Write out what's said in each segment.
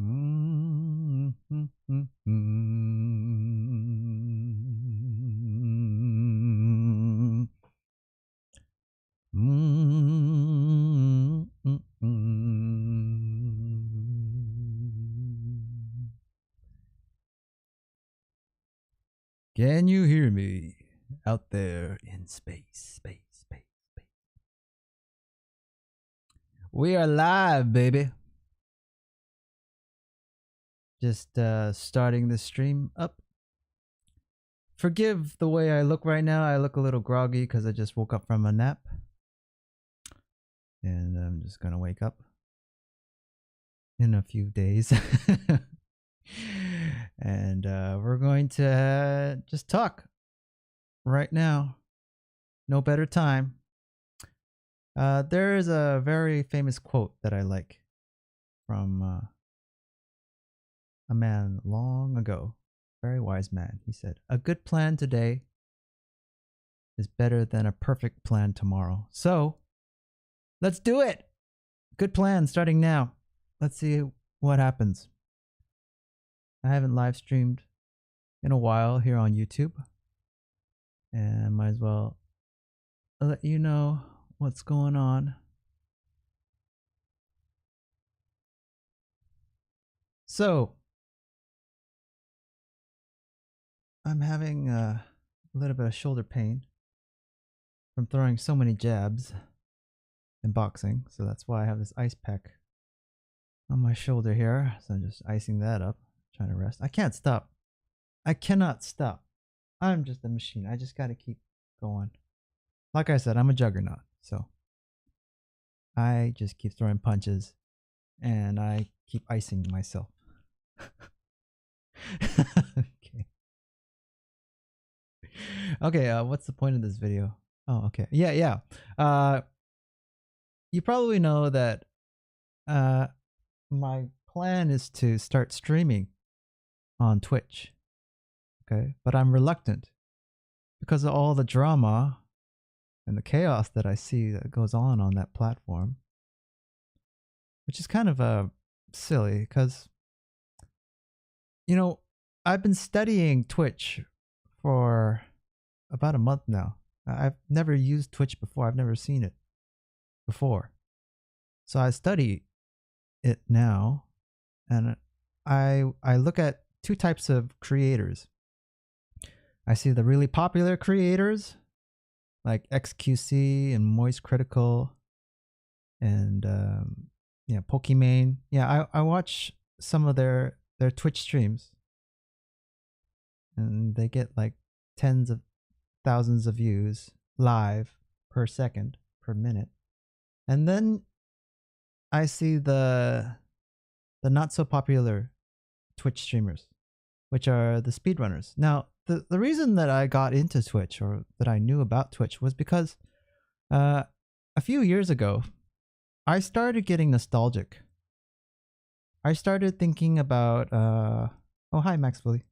Mm, mm, mm, mm. Mm, mm, mm. Can you hear me out there in space? We are live, baby. Just starting the stream up. Forgive the way I look right now. I look a little groggy because I just woke up from a nap. And I'm just going to wake up in a few days. And we're going to just talk right now. No better time. There is a very famous quote that I like from a man long ago, very wise man. He said, "A good plan today is better than a perfect plan tomorrow." So let's do it. Good plan starting now. Let's see what happens. I haven't live streamed in a while here on YouTube, and I might as well let you know what's going on. So I'm having a little bit of shoulder pain from throwing so many jabs in boxing, so that's why I have this ice pack on my shoulder here. So I'm just icing that up, trying to rest. I can't stop. I cannot stop. I'm just a machine. I just got to keep going. Like I said, I'm a juggernaut, so I just keep throwing punches and I keep icing myself. Okay. Okay, what's the point of this video? Oh, okay. Yeah. You probably know that my plan is to start streaming on Twitch. Okay, but I'm reluctant because of all the drama and the chaos that I see that goes on that platform, which is kind of silly because I've been studying Twitch for about a month now. I've never used Twitch before. I've never seen it before. So I study it now, and I look at two types of creators. I see the really popular creators like XQC and Moist Critical and Pokimane. Yeah, I watch some of their Twitch streams, and they get like tens of thousands of views live per second per minute. And then I see the not so popular Twitch streamers, which are the speedrunners. Now, the reason that I got into Twitch, or that I knew about Twitch, was because a few years ago, I started getting nostalgic. I started thinking about oh, hi Max Fully.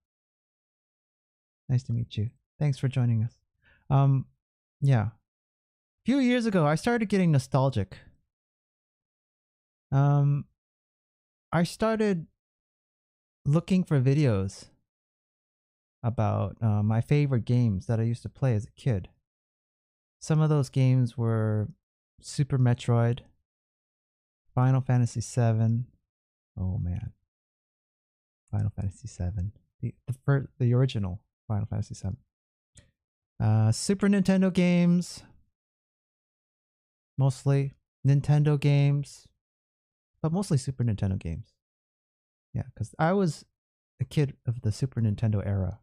Nice to meet you. Thanks for joining us. Yeah. A few years ago, I started getting nostalgic. I started looking for videos about my favorite games that I used to play as a kid. Some of those games were Super Metroid, Final Fantasy VII. Oh man, Final Fantasy VII, the original Final Fantasy VII. Super Nintendo games, mostly Nintendo games, but mostly Super Nintendo games. Yeah, because I was a kid of the Super Nintendo era.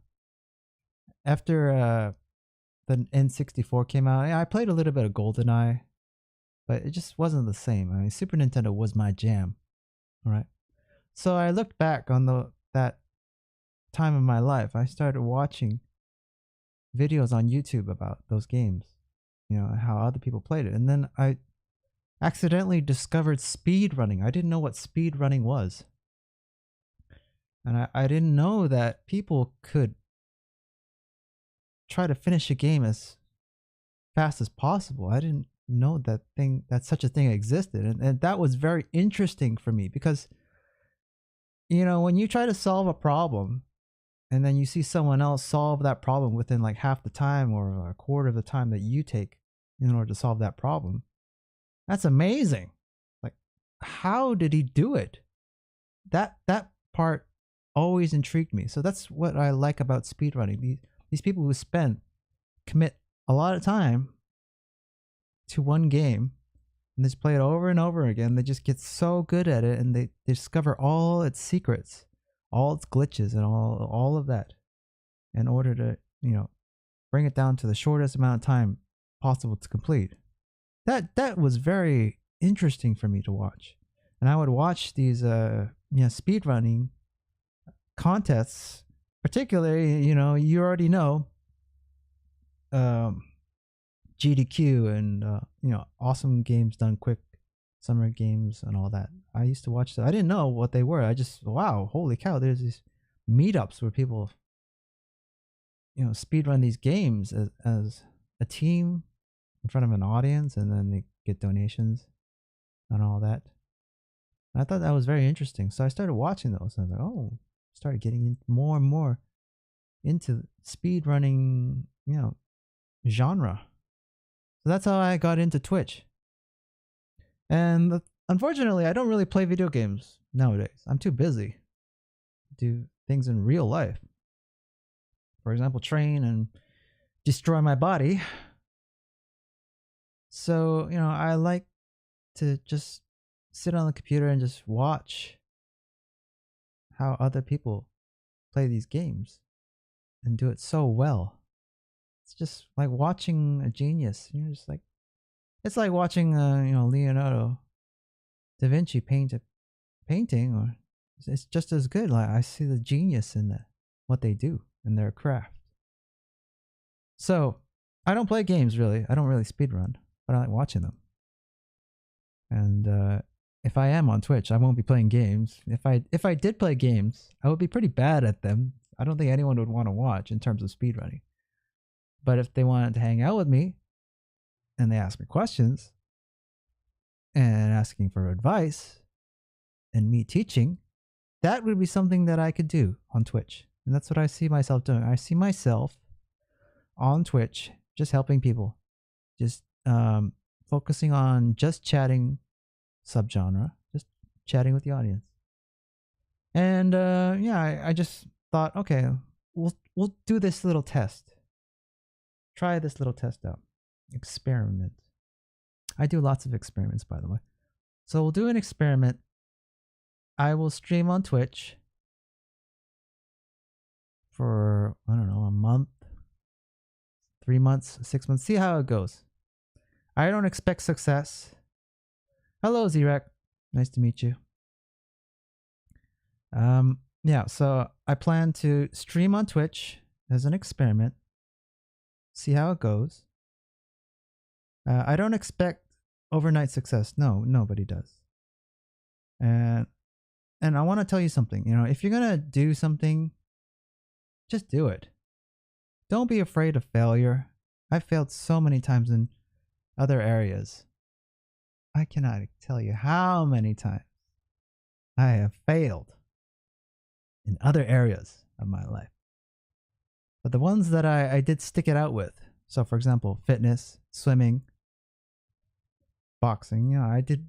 After the N64 came out, I played a little bit of GoldenEye, but it just wasn't the same. I mean, Super Nintendo was my jam. All right. So I looked back on that time of my life. I started watching videos on YouTube about those games, how other people played it. And then I accidentally discovered speed running. I didn't know what speed running was. And I didn't know that people could try to finish a game as fast as possible. I didn't know that such a thing existed. And that was very interesting for me because you know, when you try to solve a problem and then you see someone else solve that problem within like half the time or a quarter of the time that you take in order to solve that problem, that's amazing. Like, how did he do it? That part always intrigued me. So that's what I like about speedrunning. These people who commit a lot of time to one game and just play it over and over again. They just get so good at it, and they discover all its secrets, all its glitches, and all of that in order to, you know, bring it down to the shortest amount of time possible to complete. That was very interesting for me to watch. And I would watch these speed running contests, particularly, you know, you already know GDQ and you know, Awesome Games Done Quick, Summer Games and all that. I used to watch that. I didn't know what they were. I just, wow, holy cow, there's these meetups where people, you know, speed run these games as a team in front of an audience, and then they get donations and all that. And I thought that was very interesting. So I started watching those, and I was like, oh, started getting in more and more into speed running, you know, genre. So that's how I got into Twitch. And unfortunately, I don't really play video games nowadays. I'm too busy to do things in real life. For example, train and destroy my body. So, you know, I like to just sit on the computer and just watch how other people play these games and do it so well. It's just like watching a genius. You're just like, it's like watching you know, Leonardo da Vinci paint a painting, or it's just as good. Like, I see the genius in what they do in their craft. So I don't play games really. I don't really speedrun, but I like watching them. And if I am on Twitch, I won't be playing games. If I did play games, I would be pretty bad at them. I don't think anyone would want to watch in terms of speedrunning. But if they wanted to hang out with me and they ask me questions and asking for advice and me teaching, that would be something that I could do on Twitch. And that's what I see myself doing. I see myself on Twitch just helping people, just focusing on just chatting subgenre, just chatting with the audience. And yeah, I just thought, okay, we'll do this little test. Try this little test out. Experiment. I do lots of experiments, by the way. So we'll do an experiment. I will stream on Twitch for, I don't know, a month, 3 months, 6 months. See how it goes. I don't expect success. Hello, Zrek. Nice to meet you. Yeah, so I plan to stream on Twitch as an experiment. See how it goes. I don't expect overnight success. No, nobody does. And I want to tell you something. You know, if you're gonna do something, just do it. Don't be afraid of failure. I've failed so many times in other areas. I cannot tell you how many times I have failed in other areas of my life. But the ones that I did stick it out with, so for example, fitness, swimming, boxing, you know, I did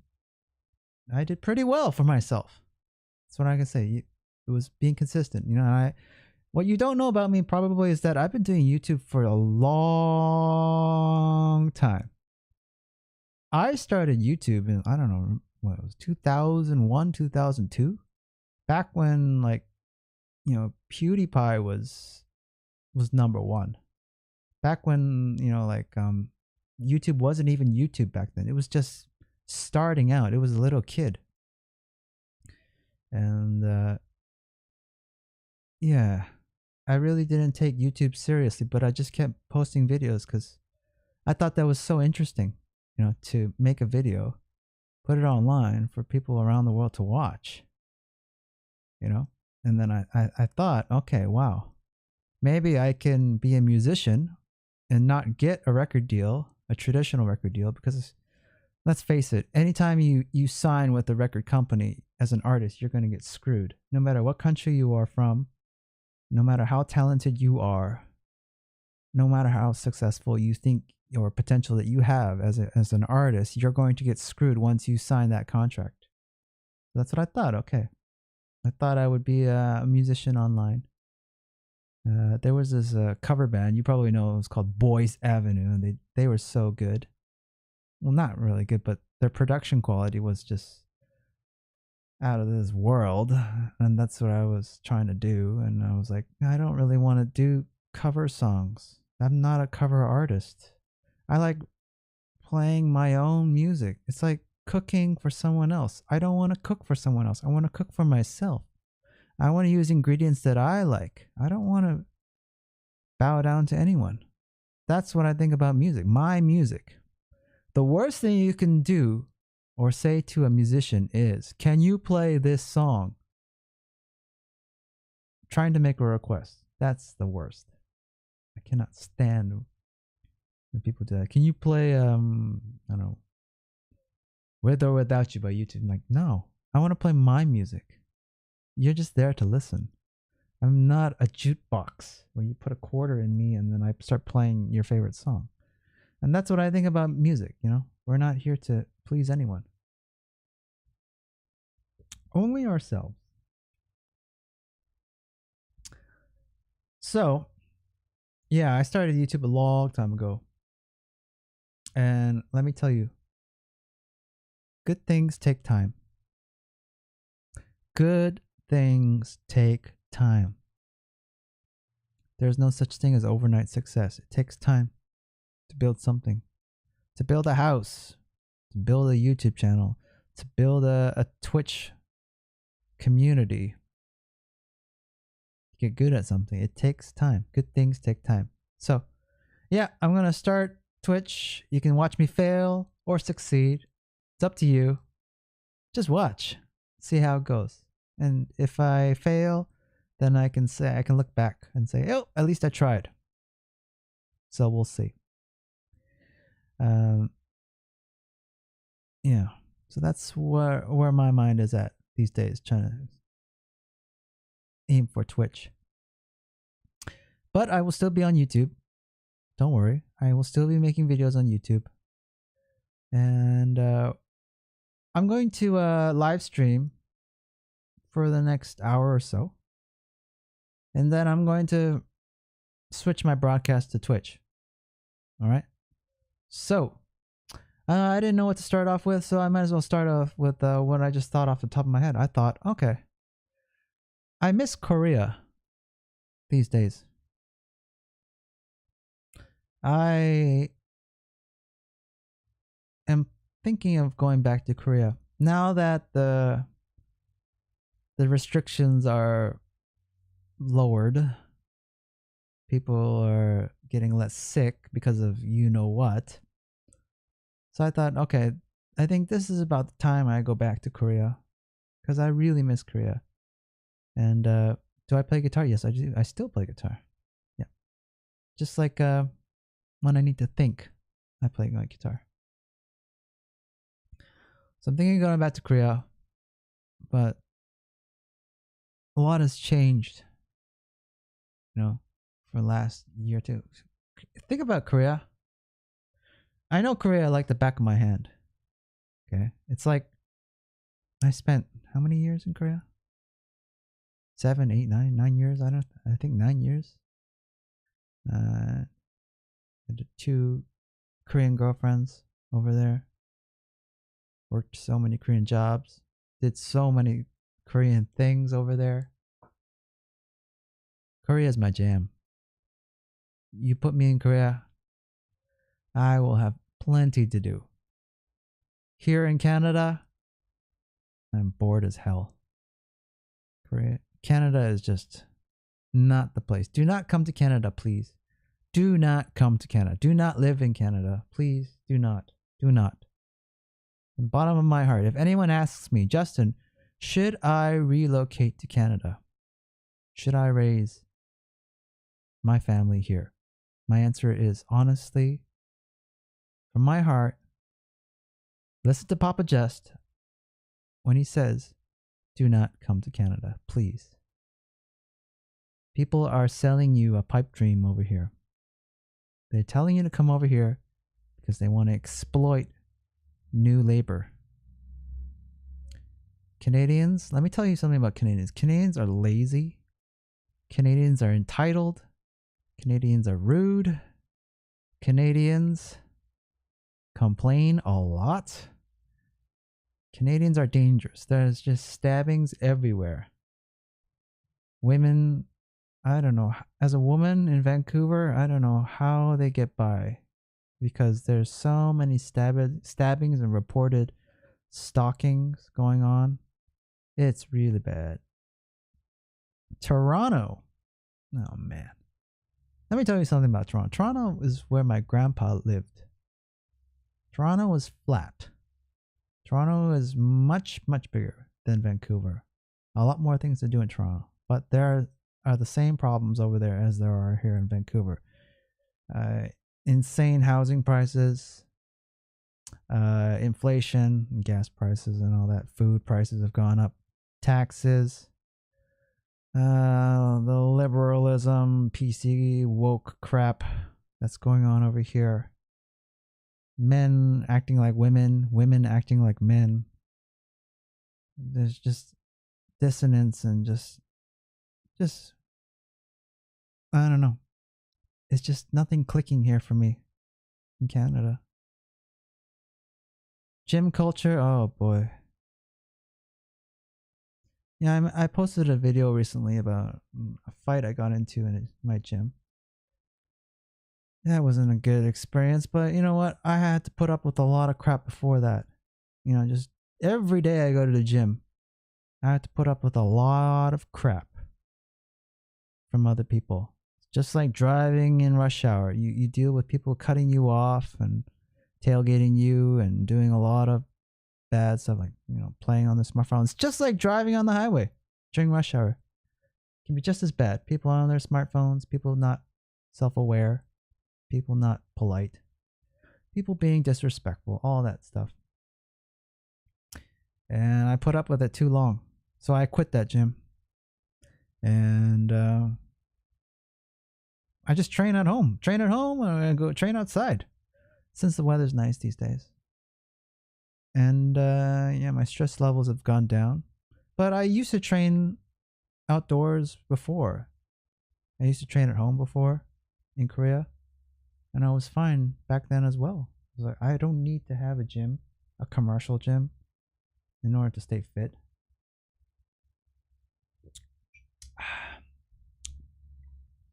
pretty well for myself. That's what I can say. It was being consistent. You know, what you don't know about me probably is that I've been doing YouTube for a long time. I started YouTube in, I don't know, what it was, 2001, 2002? Back when, like, you know, PewDiePie was number one. Back when, you know, like, YouTube wasn't even YouTube back then. It was just starting out. It was a little kid. And yeah, I really didn't take YouTube seriously, but I just kept posting videos because I thought that was so interesting, you know, to make a video, put it online for people around the world to watch, you know. And then I thought, okay, wow, maybe I can be a musician and not get a record deal, a traditional record deal, because let's face it, anytime you sign with a record company, as an artist, you're going to get screwed. No matter what country you are from, no matter how talented you are, no matter how successful you think or potential that you have as an artist, you're going to get screwed once you sign that contract. That's what I thought. Okay. I thought I would be a musician online. There was this cover band, you probably know, it was called Boys Avenue, and they were so good. Well, not really good, but their production quality was just out of this world, and that's what I was trying to do. And I was like, I don't really want to do cover songs. I'm not a cover artist. I like playing my own music. It's like cooking for someone else. I don't want to cook for someone else. I want to cook for myself. I want to use ingredients that I like. I don't want to bow down to anyone. That's what I think about music. My music. The worst thing you can do or say to a musician is, can you play this song? Trying to make a request. That's the worst. I cannot stand when people do that. Can you play, I don't know, With or Without You by YouTube? I'm like, no, I want to play my music. You're just there to listen. I'm not a jukebox where you put a quarter in me and then I start playing your favorite song. And that's what I think about music, you know? We're not here to please anyone. Only ourselves. So, yeah, I started YouTube a long time ago. And let me tell you, good things take time. Good things take time. There's no such thing as overnight success. It takes time to build something, to build a house, to build a YouTube channel, to build a Twitch community. Get good at something. It takes time. Good things take time. So, yeah, I'm going to start Twitch. You can watch me fail or succeed. It's up to you. Just watch. See how it goes. And if I fail, then I can look back and say, oh, at least I tried. So we'll see. Yeah. So that's where my mind is at these days, trying to aim for Twitch. But I will still be on YouTube. Don't worry. I will still be making videos on YouTube. And I'm going to live stream for the next hour or so. And then I'm going to switch my broadcast to Twitch. All right. So I didn't know what to start off with, so I might as well start off with what I just thought off the top of my head. I thought, okay, I miss Korea these days. I am thinking of going back to Korea now that the restrictions are lowered. People are getting less sick because of you know what. So I thought, okay, I think this is about the time I go back to Korea because I really miss Korea. And do I play guitar? Yes, I do. I still play guitar. Yeah. Just like when I need to think, I play my guitar. So I'm thinking of going back to Korea, but a lot has changed, you know, for the last year or two. Think about Korea. I know Korea like the back of my hand. Okay. It's like I spent how many years in Korea? 7, 8, 9 years. I think 9 years. I did 2 Korean girlfriends over there. Worked so many Korean jobs. Did so many Korean things over there. Korea is my jam. You put me in Korea, I will have plenty to do. Here in Canada, I'm bored as hell. Canada is just not the place. Do not come to Canada, please. Do not come to Canada. Do not live in Canada. Please do not. Do not. From the bottom of my heart, if anyone asks me, Justin, should I relocate to Canada? Should I raise my family here? My answer is honestly, from my heart, listen to Papa Just when he says, do not come to Canada, please. People are selling you a pipe dream over here. They're telling you to come over here because they want to exploit new labor. Canadians, let me tell you something about Canadians. Canadians are lazy. Canadians are entitled. Canadians are rude. Canadians complain a lot. Canadians are dangerous. There's just stabbings everywhere. Women, I don't know. As a woman in Vancouver, I don't know how they get by because there's so many stabbings and reported stalkings going on. It's really bad. Toronto. Oh, man. Let me tell you something about Toronto. Toronto is where my grandpa lived. Toronto was flat. Toronto is much, much bigger than Vancouver. A lot more things to do in Toronto. But there are the same problems over there as there are here in Vancouver. Insane housing prices, inflation, gas prices and all that. Food prices have gone up. Taxes. The liberalism, PC, woke crap that's going on over here. Men acting like women, women acting like men. There's just dissonance and just I don't know. It's just nothing clicking here for me in Canada. Gym culture, oh boy. Yeah, I posted a video recently about a fight I got into in my gym. That wasn't a good experience, but you know what? I had to put up with a lot of crap before that. You know, just every day I go to the gym, I had to put up with a lot of crap from other people. Just like driving in rush hour, you deal with people cutting you off and tailgating you and doing a lot of bad stuff, like, you know, playing on the smartphones. Just like driving on the highway during rush hour. It can be just as bad. People on their smartphones, people not self-aware, people not polite, people being disrespectful, all that stuff. And I put up with it too long. So I quit that gym. And I just train at home. Train at home and go train outside. Since the weather's nice these days. And yeah, my stress levels have gone down. But I used to train outdoors before. I used to train at home before in Korea. And I was fine back then as well. I was like, I don't need to have a gym, a commercial gym, in order to stay fit.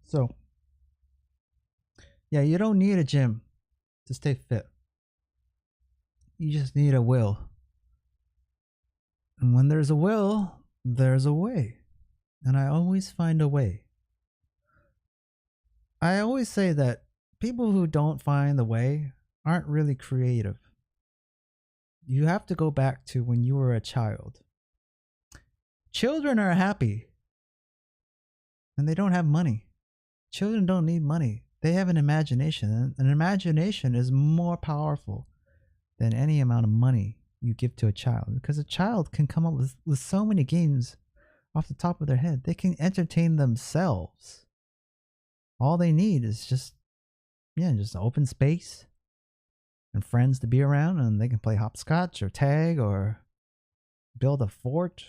So, yeah, you don't need a gym to stay fit. You just need a will. And when there's a will, there's a way. And I always find a way. I always say that people who don't find the way aren't really creative. You have to go back to when you were a child. Children are happy. And they don't have money. Children don't need money. They have an imagination. And an imagination is more powerful than any amount of money you give to a child. Because a child can come up with so many games off the top of their head. They can entertain themselves. All they need is just open space and friends to be around, and they can play hopscotch or tag or build a fort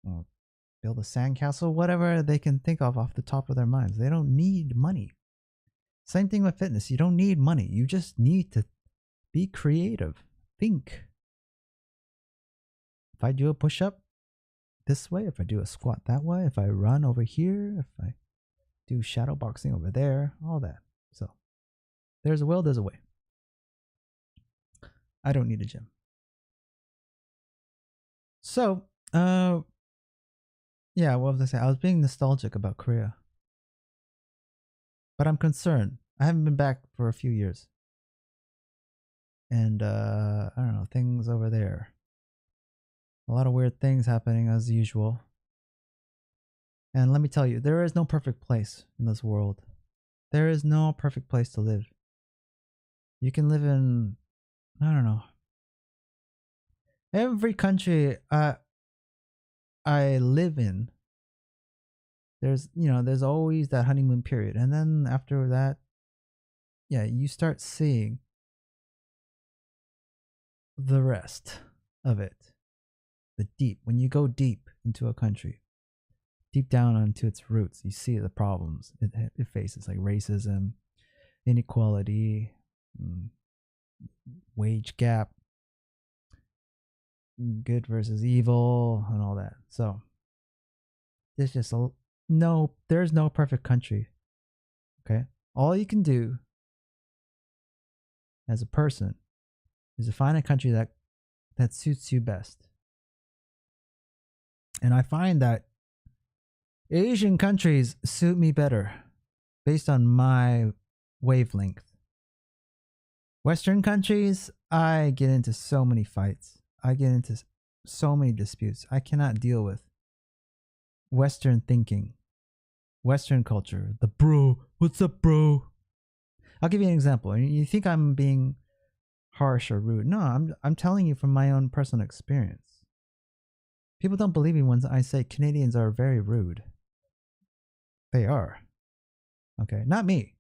or build a sandcastle, whatever they can think of off the top of their minds. They don't need money. Same thing with fitness. You don't need money. You just need to be creative. Think. If I do a push-up this way, if I do a squat that way, if I run over here, if I do shadow boxing over there, all that. So there's a will, there's a way. I don't need a gym. So, yeah, what was I saying? I was being nostalgic about Korea. But I'm concerned. I haven't been back for a few years. And, I don't know, things over there. A lot of weird things happening as usual. And let me tell you, there is no perfect place in this world. There is no perfect place to live. You can live in, I don't know. Every country, I live in, there's always that honeymoon period. And then after that, yeah, you start seeing the rest of it. The deep. When you go deep into a country, deep down onto its roots, you see the problems it faces, like racism, inequality, wage gap, good versus evil, and all that. So there's just there's no perfect country. Okay, all you can do as a person is to find a country that suits you best. And I find that Asian countries suit me better based on my wavelength. Western countries, I get into so many fights. I get into so many disputes. I cannot deal with Western thinking, Western culture. The bro, what's up, bro? I'll give you an example. You think I'm being harsh or rude? No, I'm telling you from my own personal experience. People don't believe me when I say Canadians are very rude. They are. Okay, not me.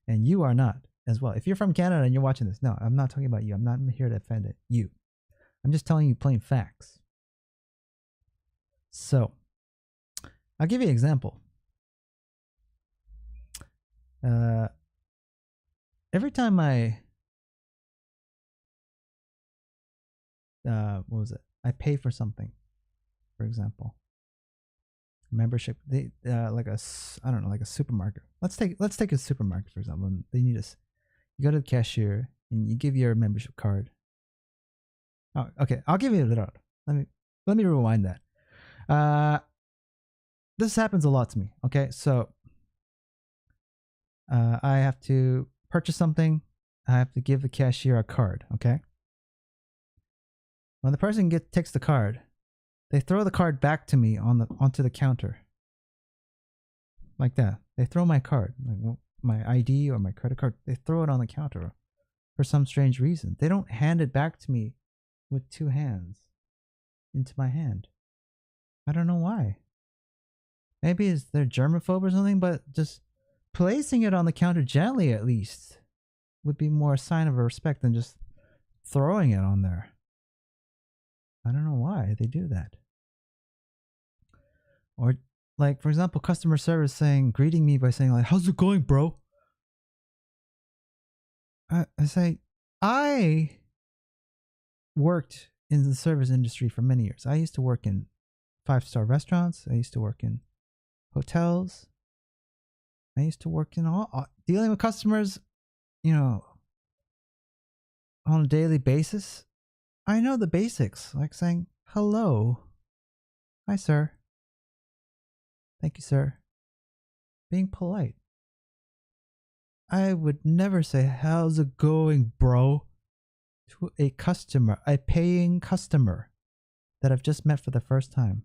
And you are not as well. If you're from Canada and you're watching this, no, I'm not talking about you. I'm not here to offend it. You. I'm just telling you plain facts. So, I'll give you an example. Every time I what was it? I pay for something, for example, membership. They like I don't know, like a supermarket. Let's take a supermarket for example. And they need us. You go to the cashier and you give your membership card. Oh, okay. I'll give you a little. Let me rewind that. This happens a lot to me. Okay, so I have to purchase something. I have to give the cashier a card. Okay. When the person takes the card, they throw the card back to me onto the counter. Like that. They throw my card, like my ID or my credit card. They throw it on the counter for some strange reason. They don't hand it back to me with two hands into my hand. I don't know why. Maybe it's they're germaphobe or something, but just placing it on the counter gently at least would be more a sign of respect than just throwing it on there. I don't know why they do that. Or like, for example, customer service greeting me by saying like, "How's it going, bro?" I say, I worked in the service industry for many years. I used to work in 5-star restaurants. I used to work in hotels. I used to work in all dealing with customers, on a daily basis. I know the basics, like saying hello, hi sir, thank you sir, being polite. I would never say how's it going, bro, to a customer, a paying customer that I've just met for the first time.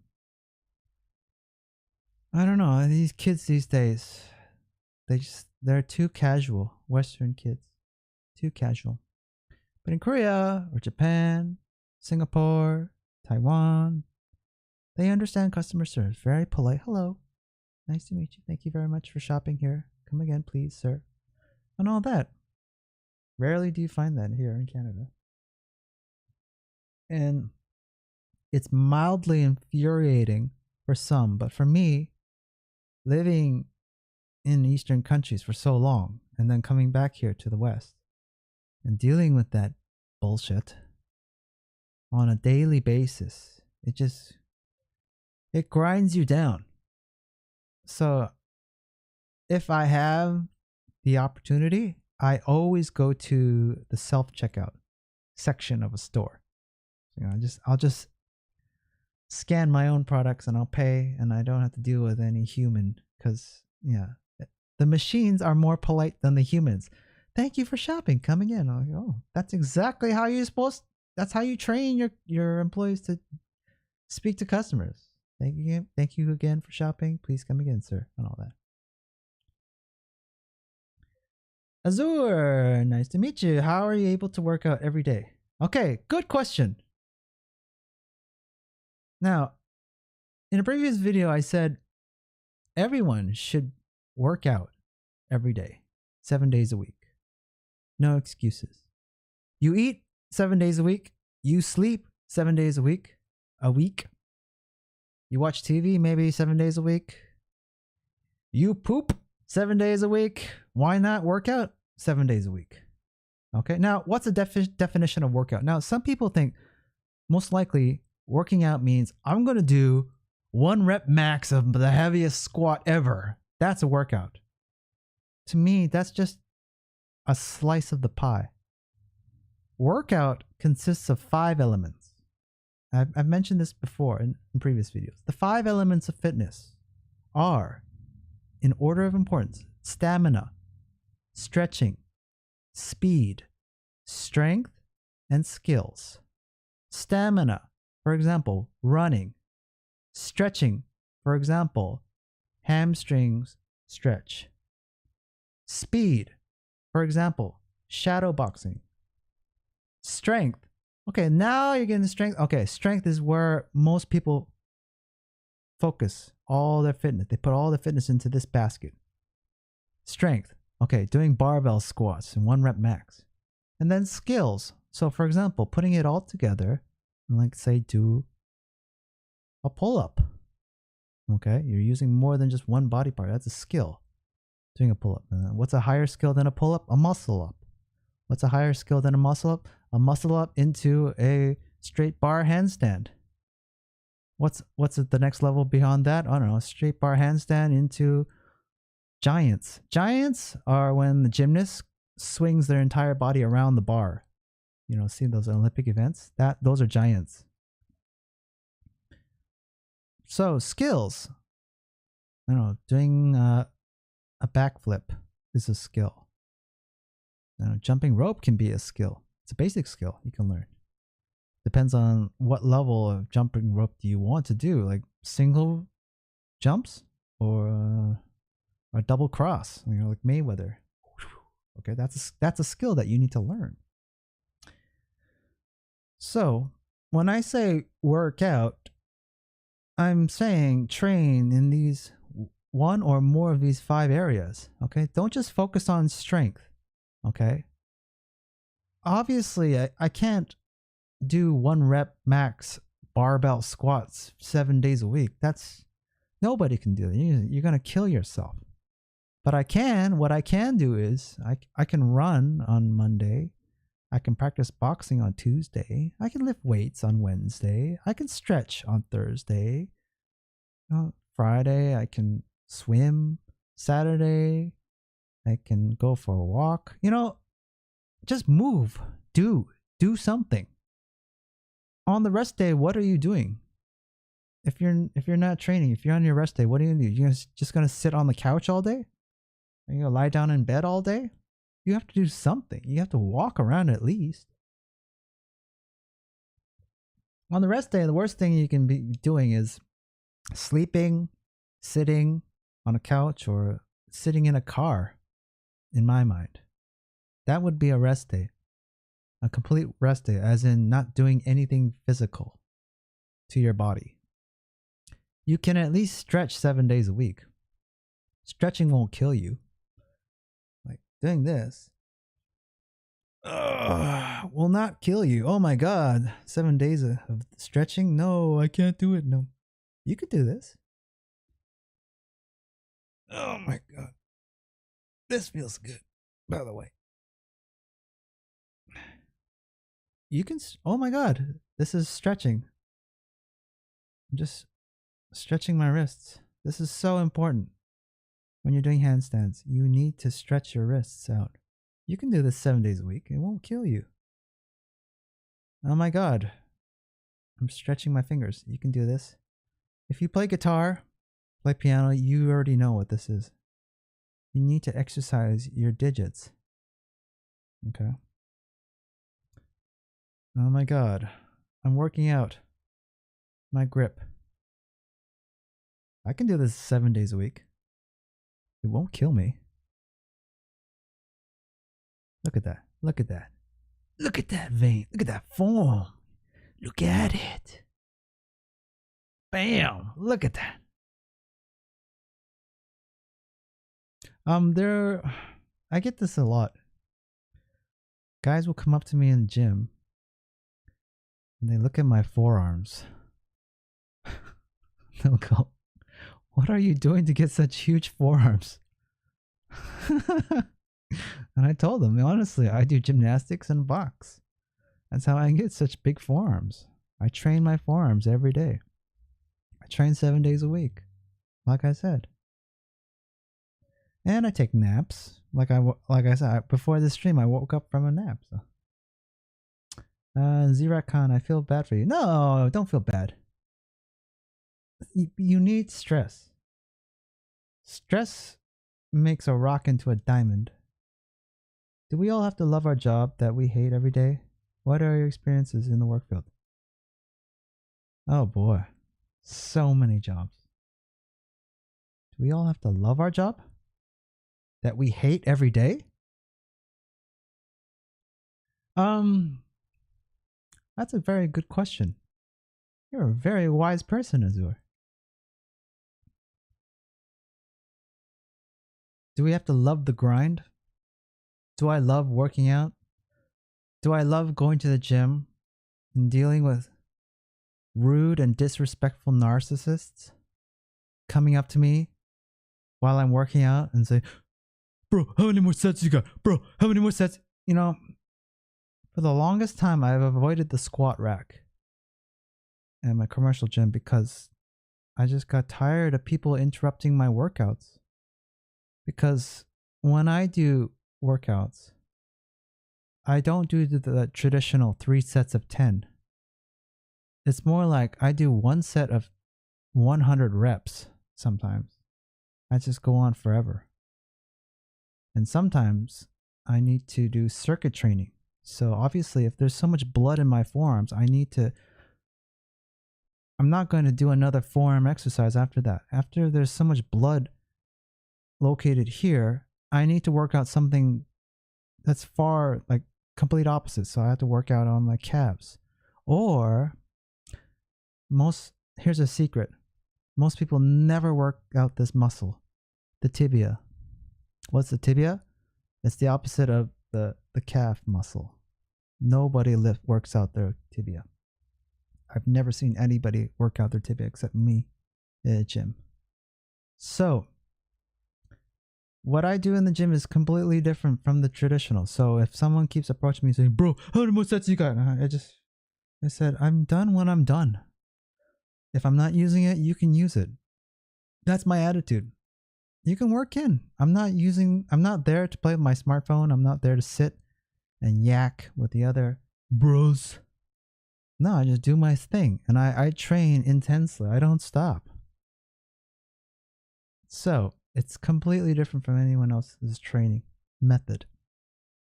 I don't know, these kids these days, they're too casual. Western kids, too casual. But in Korea or Japan, Singapore, Taiwan, they understand customer service. Very polite. Hello. Nice to meet you. Thank you very much for shopping here. Come again, please, sir. And all that. Rarely do you find that here in Canada. And it's mildly infuriating for some, but for me, living in Eastern countries for so long and then coming back here to the West and dealing with that bullshit on a daily basis, it grinds you down. So if I have the opportunity, I always go to the self-checkout section of a store. I'll just scan my own products and I'll pay, and I don't have to deal with any human, because the machines are more polite than the humans. Thank you for shopping. Come again. I'm like, oh, that's exactly how you're supposed. That's how you train your employees to speak to customers. Thank you again for shopping. Please come again, sir, and all that. Azur, nice to meet you. How are you able to work out every day? Okay, good question. Now, In a previous video, I said everyone should work out every day, 7 days a week. No excuses. You eat 7 days a week. You sleep 7 days a week. You watch TV maybe 7 days a week. You poop 7 days a week. Why not work out 7 days a week? Okay, now what's the definition of workout? Now, some people think most likely working out means I'm going to do 1 rep max of the heaviest squat ever. That's a workout. To me, that's just a slice of the pie. Workout consists of 5 elements. I've mentioned this before in previous videos. The 5 elements of fitness are, in order of importance, stamina, stretching, speed, strength, and skills. Stamina, for example, running. Stretching, for example, hamstrings stretch. Speed, for example, shadow boxing. Strength. Okay, now you're getting strength. Okay, strength is where most people focus all their fitness. They put all their fitness into this basket. Strength. Okay, doing barbell squats in 1 rep max. And then skills. So for example, putting it all together, like say do a pull-up. Okay, you're using more than just one body part. That's a skill. Doing a pull-up. What's a higher skill than a pull-up? A muscle-up. What's a higher skill than a muscle-up? A muscle-up into a straight bar handstand. What's the next level beyond that? I don't know. Straight bar handstand into giants. Giants are when the gymnast swings their entire body around the bar. You know, see those Olympic events? Those are giants. So skills. I don't know, doing a backflip is a skill. Jumping rope can be a skill. It's a basic skill you can learn. Depends on what level of jumping rope do you want to do, like single jumps or a double cross, like Mayweather. Okay, that's a skill that you need to learn. So when I say work out, I'm saying train in these 1 or more of these 5 areas. Okay, don't just focus on strength. Okay, obviously I can't do 1 rep max barbell squats 7 days a week. Nobody can do that. You're gonna kill yourself. But what I can do is I can run on Monday. I can practice boxing on Tuesday. I can lift weights on Wednesday. I can stretch on Thursday. Friday I can swim. Saturday I can go for a walk. Just move. Do something. On the rest day, what are you doing? If you're not training, if you're on your rest day, what are you gonna do? You're just gonna sit on the couch all day? Are you gonna lie down in bed all day? You have to do something. You have to walk around at least. On the rest day, the worst thing you can be doing is sleeping, sitting on a couch, or sitting in a car, in my mind. That would be a rest day. A complete rest day, as in not doing anything physical to your body. You can at least stretch 7 days a week. Stretching won't kill you. Like doing this will not kill you. Oh my God. 7 days of stretching? No, I can't do it. No. You could do this. Oh my God. This feels good, by the way. You can, oh my God, this is stretching. I'm just stretching my wrists. This is so important. When you're doing handstands, you need to stretch your wrists out. You can do this 7 days a week. It won't kill you. Oh my God. I'm stretching my fingers. You can do this. If you play guitar, play piano, you already know what this is. You need to exercise your digits. Okay. Oh my God. I'm working out my grip. I can do this 7 days a week. It won't kill me. Look at that. Look at that. Look at that vein. Look at that form. Look at it. Bam! Look at that. There, I get this a lot. Guys will come up to me in the gym and they look at my forearms. They'll go, "What are you doing to get such huge forearms?" And I told them, honestly, I do gymnastics and box. That's how I get such big forearms. I train my forearms every day. I train 7 days a week, like I said. And I take naps. Like I said, before this stream, I woke up from a nap. So. Zirak Khan, I feel bad for you. No, don't feel bad. You need stress. Stress makes a rock into a diamond. Do we all have to love our job that we hate every day? What are your experiences in the work field? Oh boy, so many jobs. Do we all have to love our job that we hate every day? That's a very good question. You're a very wise person, Azur. Do we have to love the grind? Do I love working out? Do I love going to the gym and dealing with rude and disrespectful narcissists coming up to me while I'm working out and say, "Bro, how many more sets you got? Bro, how many more sets?" You know, for the longest time, I've avoided the squat rack at my commercial gym because I just got tired of people interrupting my workouts. Because when I do workouts, I don't do the traditional 3 sets of 10. It's more like I do one set of 100 reps sometimes. I just go on forever. And sometimes I need to do circuit training. So obviously, if there's so much blood in my forearms, I'm not going to do another forearm exercise after that. After there's so much blood located here, I need to work out something that's far, like, complete opposite. So I have to work out on my calves. Or here's a secret. Most people never work out this muscle, the tibia. What's the tibia? It's the opposite of the calf muscle. Nobody works out their tibia. I've never seen anybody work out their tibia except me at a gym. So what I do in the gym is completely different from the traditional. So if someone keeps approaching me saying, "Bro, how many more sets you got?" I said, I'm done when I'm done. If I'm not using it, you can use it. That's my attitude. You can work in. I'm not there to play with my smartphone. I'm not there to sit and yak with the other bros. No, I just do my thing. And I train intensely. I don't stop. So it's completely different from anyone else's training method.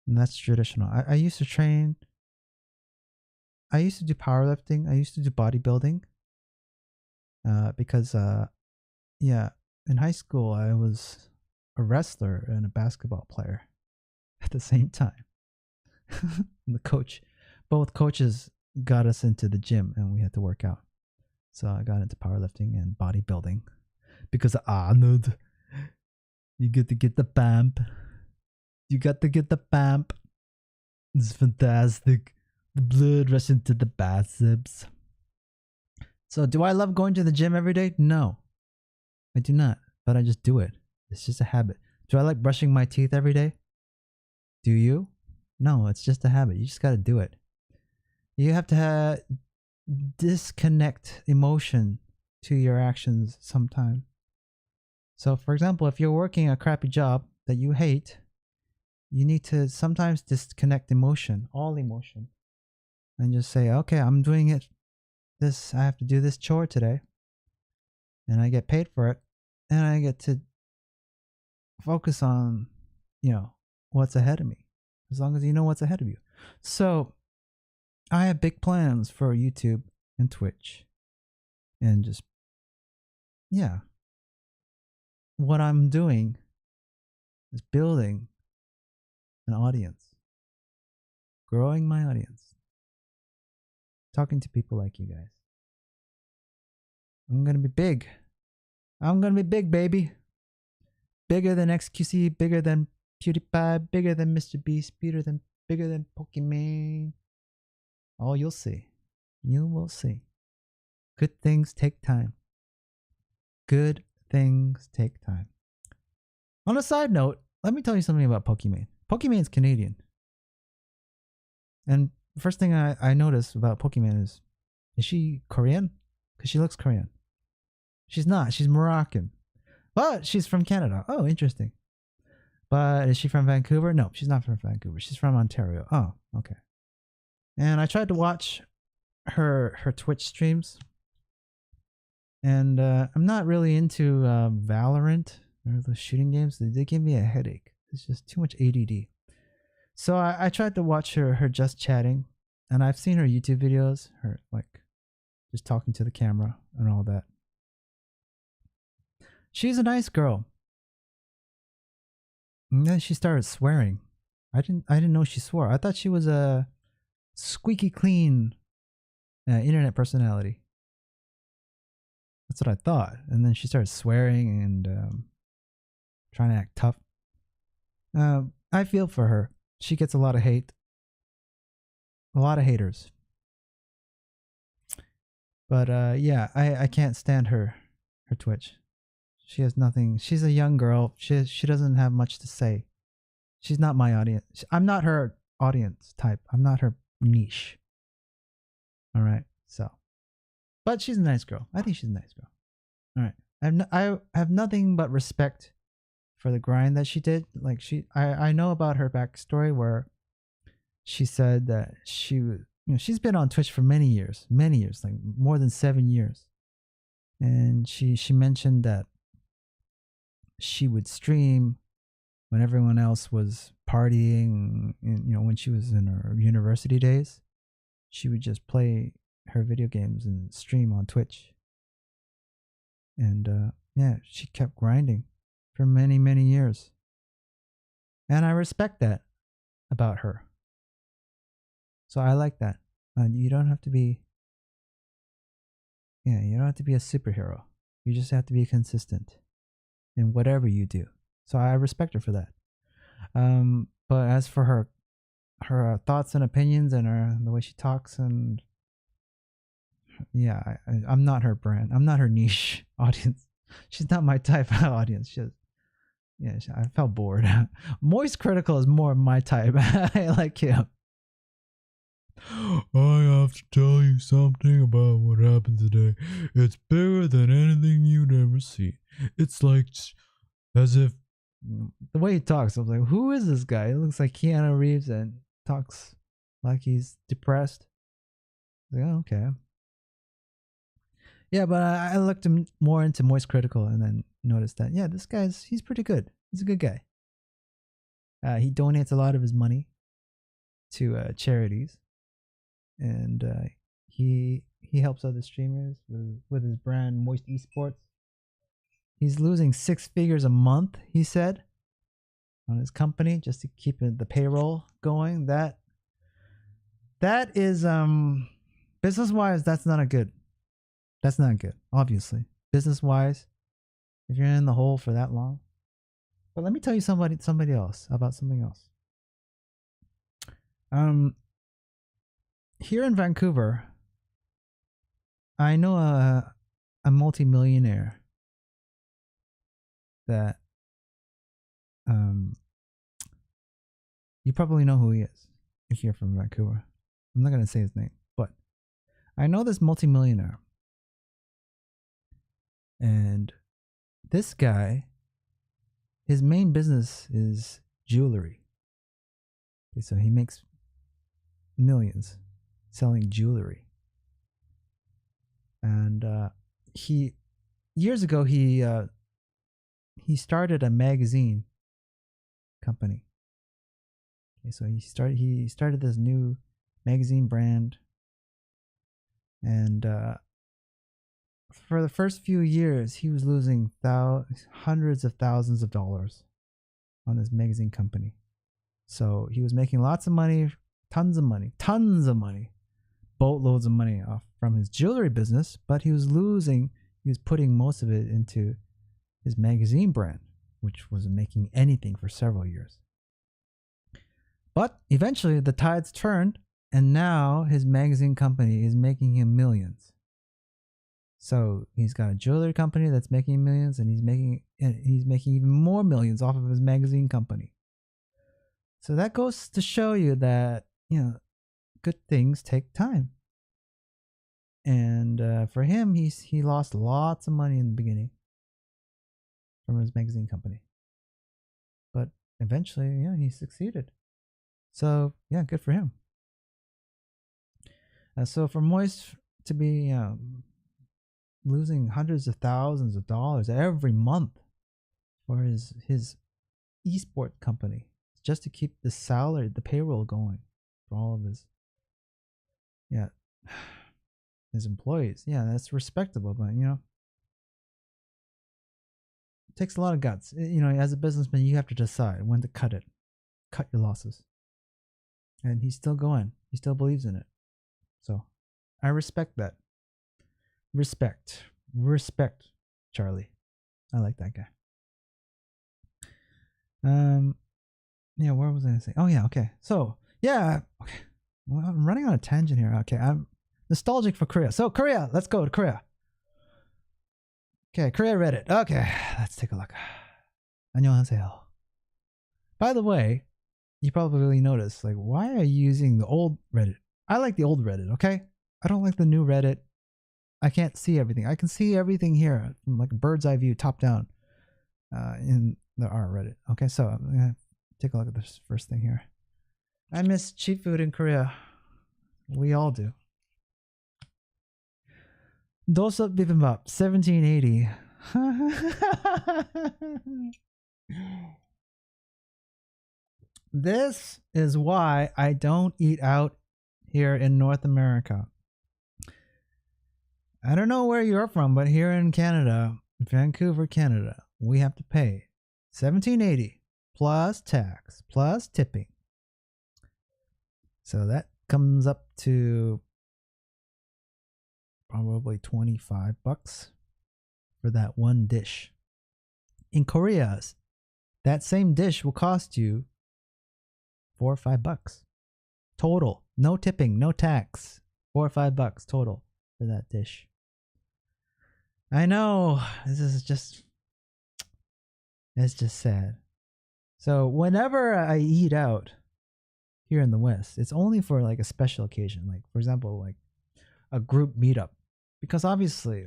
And that's traditional. I used to train. I used to do powerlifting. I used to do bodybuilding. Because in high school I was a wrestler and a basketball player at the same time. Both coaches got us into the gym and we had to work out. So I got into powerlifting and bodybuilding because of Arnold. You get to get the bump. You got to get the bump. It's fantastic. The blood rushing to the biceps. So do I love going to the gym every day? No, I do not, but I just do it. It's just a habit. Do I like brushing my teeth every day? Do you? No, it's just a habit. You just got to do it. You have to disconnect emotion to your actions sometime. So for example, if you're working a crappy job that you hate, you need to sometimes disconnect emotion, all emotion, and just say, okay, I'm doing it. I have to do this chore today and I get paid for it and I get to focus on, what's ahead of me, as long as you know what's ahead of you. So I have big plans for YouTube and Twitch and just, what I'm doing is building an audience, growing my audience, talking to people like you guys. I'm gonna be big. I'm gonna be big, baby. Bigger than XQC, bigger than PewDiePie, bigger than Mr. Beast, bigger than Pokemon. Oh, you'll see. You will see. Good things take time. Good things take time. On a side note, let me tell you something about Pokemon. Pokemon's Canadian. And the first thing I noticed about Pokemon is she Korean? Because she looks Korean. She's not. She's Moroccan. But she's from Canada. Oh, interesting. But is she from Vancouver? No, she's not from Vancouver. She's from Ontario. Oh, okay. And I tried to watch her Twitch streams. And I'm not really into Valorant or the shooting games. They give me a headache. It's just too much ADD. So I tried to watch her just chatting. And I've seen her YouTube videos. Her like just talking to the camera and all that. She's a nice girl. And then she started swearing. I didn't know she swore. I thought she was a squeaky clean internet personality. That's what I thought. And then she started swearing and trying to act tough. I feel for her. She gets a lot of hate. A lot of haters. But yeah, I can't stand her Twitch. She has nothing. She's a young girl. She doesn't have much to say. She's not my audience. I'm not her audience type. I'm not her niche. All right. So, but she's a nice girl. I think she's a nice girl. All right. I have nothing but respect for the grind that she did. Like I know about her backstory where she said that she's been on Twitch for many years, like more than 7 years. And she mentioned that she would stream when everyone else was partying, and when she was in her university days, she would just play her video games and stream on Twitch. And yeah, she kept grinding for many, many years. And I respect that about her. So I like that. You don't have to be a superhero. You just have to be consistent in whatever you do. So I respect her for that. But as for her thoughts and opinions and the way she talks, and yeah, I'm not her brand. I'm not her niche audience. She's not my type of audience. I felt bored. Moist Critical is more my type. I like him. I have to tell you something about what happened today. It's bigger than anything you'd ever see. It's like as if the way he talks, I was like, who is this guy? It looks like Keanu Reeves and talks like he's depressed. Like, oh, okay. Yeah, but I looked more into Moist Critical and then noticed that, yeah, this he's pretty good. He's a good guy. He donates a lot of his money to charities. And he helps other streamers with his brand Moist Esports. He's losing 6 figures a month, he said, on his company just to keep the payroll going. That is business wise, that's not good. That's not good, obviously. Business wise, if you're in the hole for that long. But let me tell you somebody else about something else. Here in Vancouver, I know a multi-millionaire that you probably know who he is if you're from Vancouver. I'm not going to say his name, but I know this multi-millionaire. And this guy, his main business is jewelry. Okay, so he makes millions selling jewelry. And years ago he started a magazine company. Okay, so he started this new magazine brand, and for the first few years he was losing hundreds of thousands of dollars on this magazine company. So he was making lots of money, tons of money, boatloads of money off from his jewelry business, but he was losing he was putting most of it into his magazine brand, which wasn't making anything for several years. But eventually the tides turned, and now his magazine company is making him millions. So he's got a jewelry company that's making millions, and he's making even more millions off of his magazine company. So that goes to show you that, good things take time. And for him, he lost lots of money in the beginning from his magazine company, but eventually, he succeeded. So good for him. So for Moist to be losing hundreds of thousands of dollars every month for his esport company just to keep the salary, the payroll going for all of his his employees, that's respectable, but it takes a lot of guts. As a businessman, you have to decide when to cut your losses. And he's still going. He still believes in it. So I respect that. Respect, Charlie. I like that guy. Where was I gonna say? Oh yeah, okay. So okay. Well, I'm running on a tangent here. Okay, I'm nostalgic for Korea. So Korea, let's go to Korea. Okay, Korea Reddit. Okay, let's take a look. 안녕하세요. By the way, you probably noticed, like, why are you using the old Reddit? I like the old Reddit, okay? I don't like the new Reddit. I can't see everything. I can see everything here from like a bird's eye view, top down, in the R Reddit. Okay, so I'm gonna take a look at this first thing here. I miss cheap food in Korea. We all do. Dosa bibimbap, 1780. This is why I don't eat out here in North America. I don't know where you're from, but here in Canada, Vancouver, Canada, we have to pay $17.80 plus tax plus tipping. So that comes up to probably $25 for that one dish. In Korea, that same dish will cost you $4 or $5 total. No tipping, no tax. $4 or $5 total for that dish. I know, it's just sad. So whenever I eat out here in the West, it's only for like a special occasion, like for example, like a group meetup, because obviously,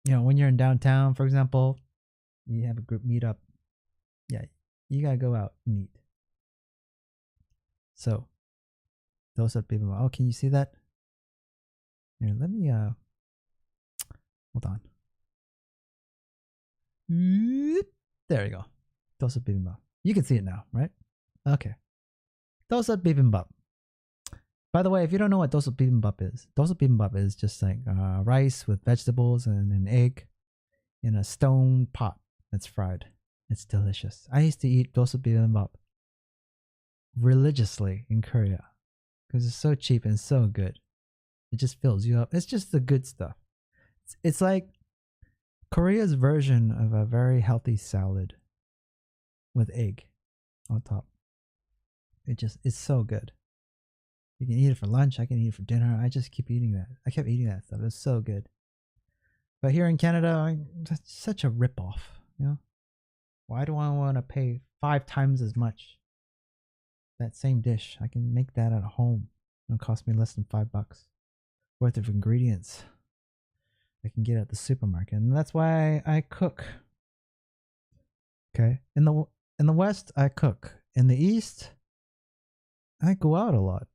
when you're in downtown, for example, you have a group meetup, you gotta go out and eat. So those are people. Oh, can you see that? Here, let me hold on. There you go. Dosa bibimbap. You can see it now, right? Okay. Dosa bibimbap. By the way, if you don't know what dosa bibimbap is just like rice with vegetables and an egg in a stone pot that's fried. It's delicious. I used to eat dosa bibimbap religiously in Korea because it's so cheap and so good. It just fills you up. It's just the good stuff. It's like Korea's version of a very healthy salad with egg on top. It's so good. You can eat it for lunch. I can eat it for dinner. I just keep eating that. I kept eating that stuff. It's so good. But here in Canada, that's such a ripoff. Why do I want to pay 5 times as much? That same dish, I can make that at home. It'll cost me less than $5 worth of ingredients I can get at the supermarket, and that's why I cook. Okay, in the West, I cook. In the East, I go out a lot,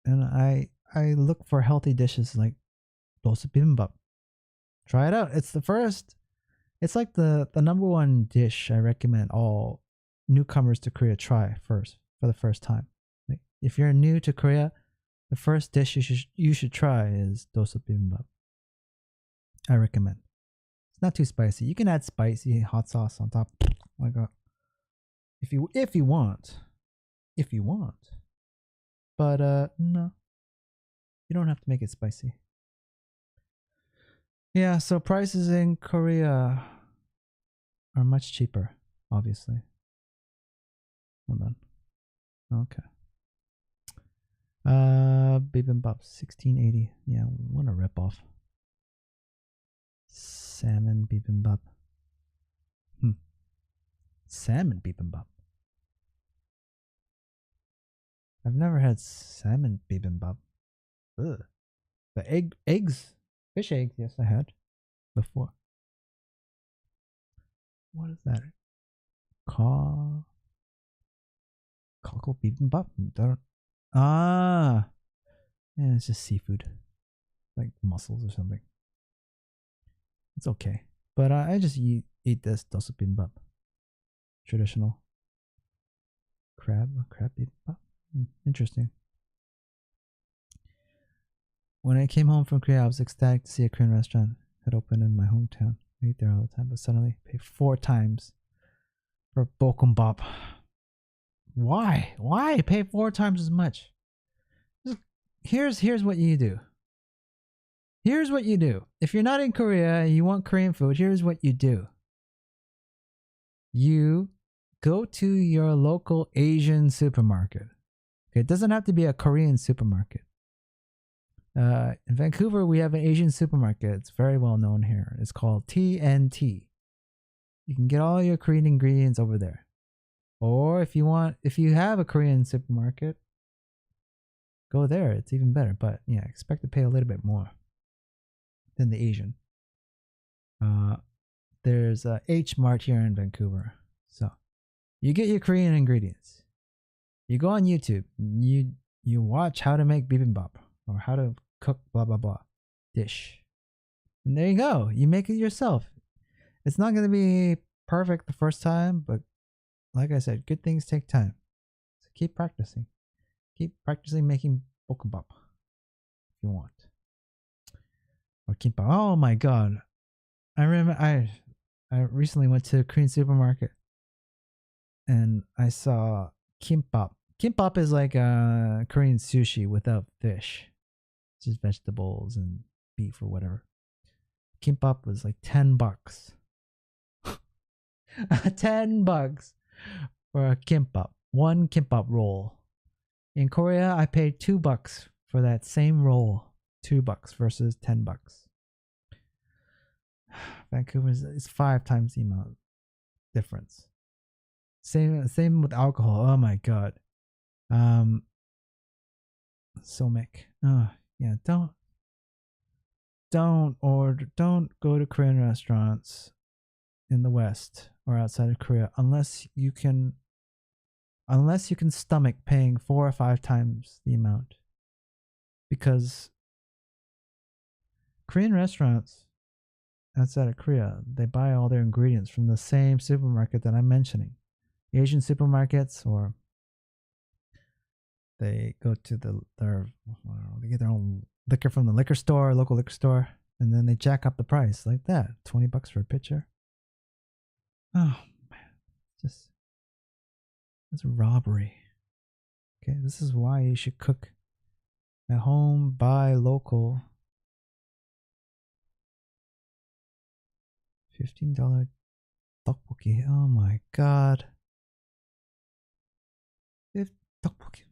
and I look for healthy dishes like dosa bibimbap. Try it out. It's like the number one dish I recommend all newcomers to Korea try for the first time. Like if you're new to Korea, the first dish you should try is dosa bibimbap. I recommend. It's not too spicy. You can add spicy hot sauce on top, like if you want. But no, you don't have to make it spicy. Yeah, so prices in Korea are much cheaper, obviously. Hold on. Okay. Bibimbap 1680. Yeah, what a ripoff. Salmon bibimbap. Salmon bibimbap. I've never had salmon bibimbap. Ugh. But fish eggs, yes, I had before. What is that? Cockle bibimbap? Ah, yeah, it's just seafood, like mussels or something. It's okay, but I just eat this dosa bibimbap. Traditional crab bibimbap. Interesting. When I came home from Korea, I was ecstatic to see a Korean restaurant had opened in my hometown. I eat there all the time, but suddenly pay 4 times for bokkeumbap. Why? Why pay 4 times as much? Here's what you do. Here's what you do. If you're not in Korea and you want Korean food, here's what you do. You go to your local Asian supermarket. Okay, it doesn't have to be a Korean supermarket. In Vancouver, we have an Asian supermarket. It's very well known here. It's called TNT. You can get all your Korean ingredients over there. Or if you have a Korean supermarket, go there. It's even better. But yeah, expect to pay a little bit more than the Asian. There's a H Mart here in Vancouver. So you get your Korean ingredients. You go on YouTube. You watch how to make bibimbap or how to cook blah blah blah dish. And there you go. You make it yourself. It's not going to be perfect the first time, but like I said, good things take time. So keep practicing. Keep practicing making bokkeumbap if you want. Or kimbap. Oh my god. I remember I recently went to a Korean supermarket and I saw kimbap. Kimbap is like a Korean sushi without fish. It's just vegetables and beef or whatever. Kimbap was like $10. $10 for a kimbap. One kimbap roll. In Korea, I paid $2 for that same roll. $2 versus $10. Vancouver is 5 times the amount difference. Same with alcohol. Oh my god. Somic. Oh yeah. Don't go to Korean restaurants in the West or outside of Korea unless you can stomach paying 4 or 5 times the amount. Because Korean restaurants outside of Korea, they buy all their ingredients from the same supermarket that I'm mentioning. Asian supermarkets, or they go to they get their own liquor from the liquor store, local liquor store, and then they jack up the price like that. $20 for a pitcher. Oh man, it's a robbery. Okay, this is why you should cook at home, buy local. $15 tteokbokki. Oh my god. Tteokbokki.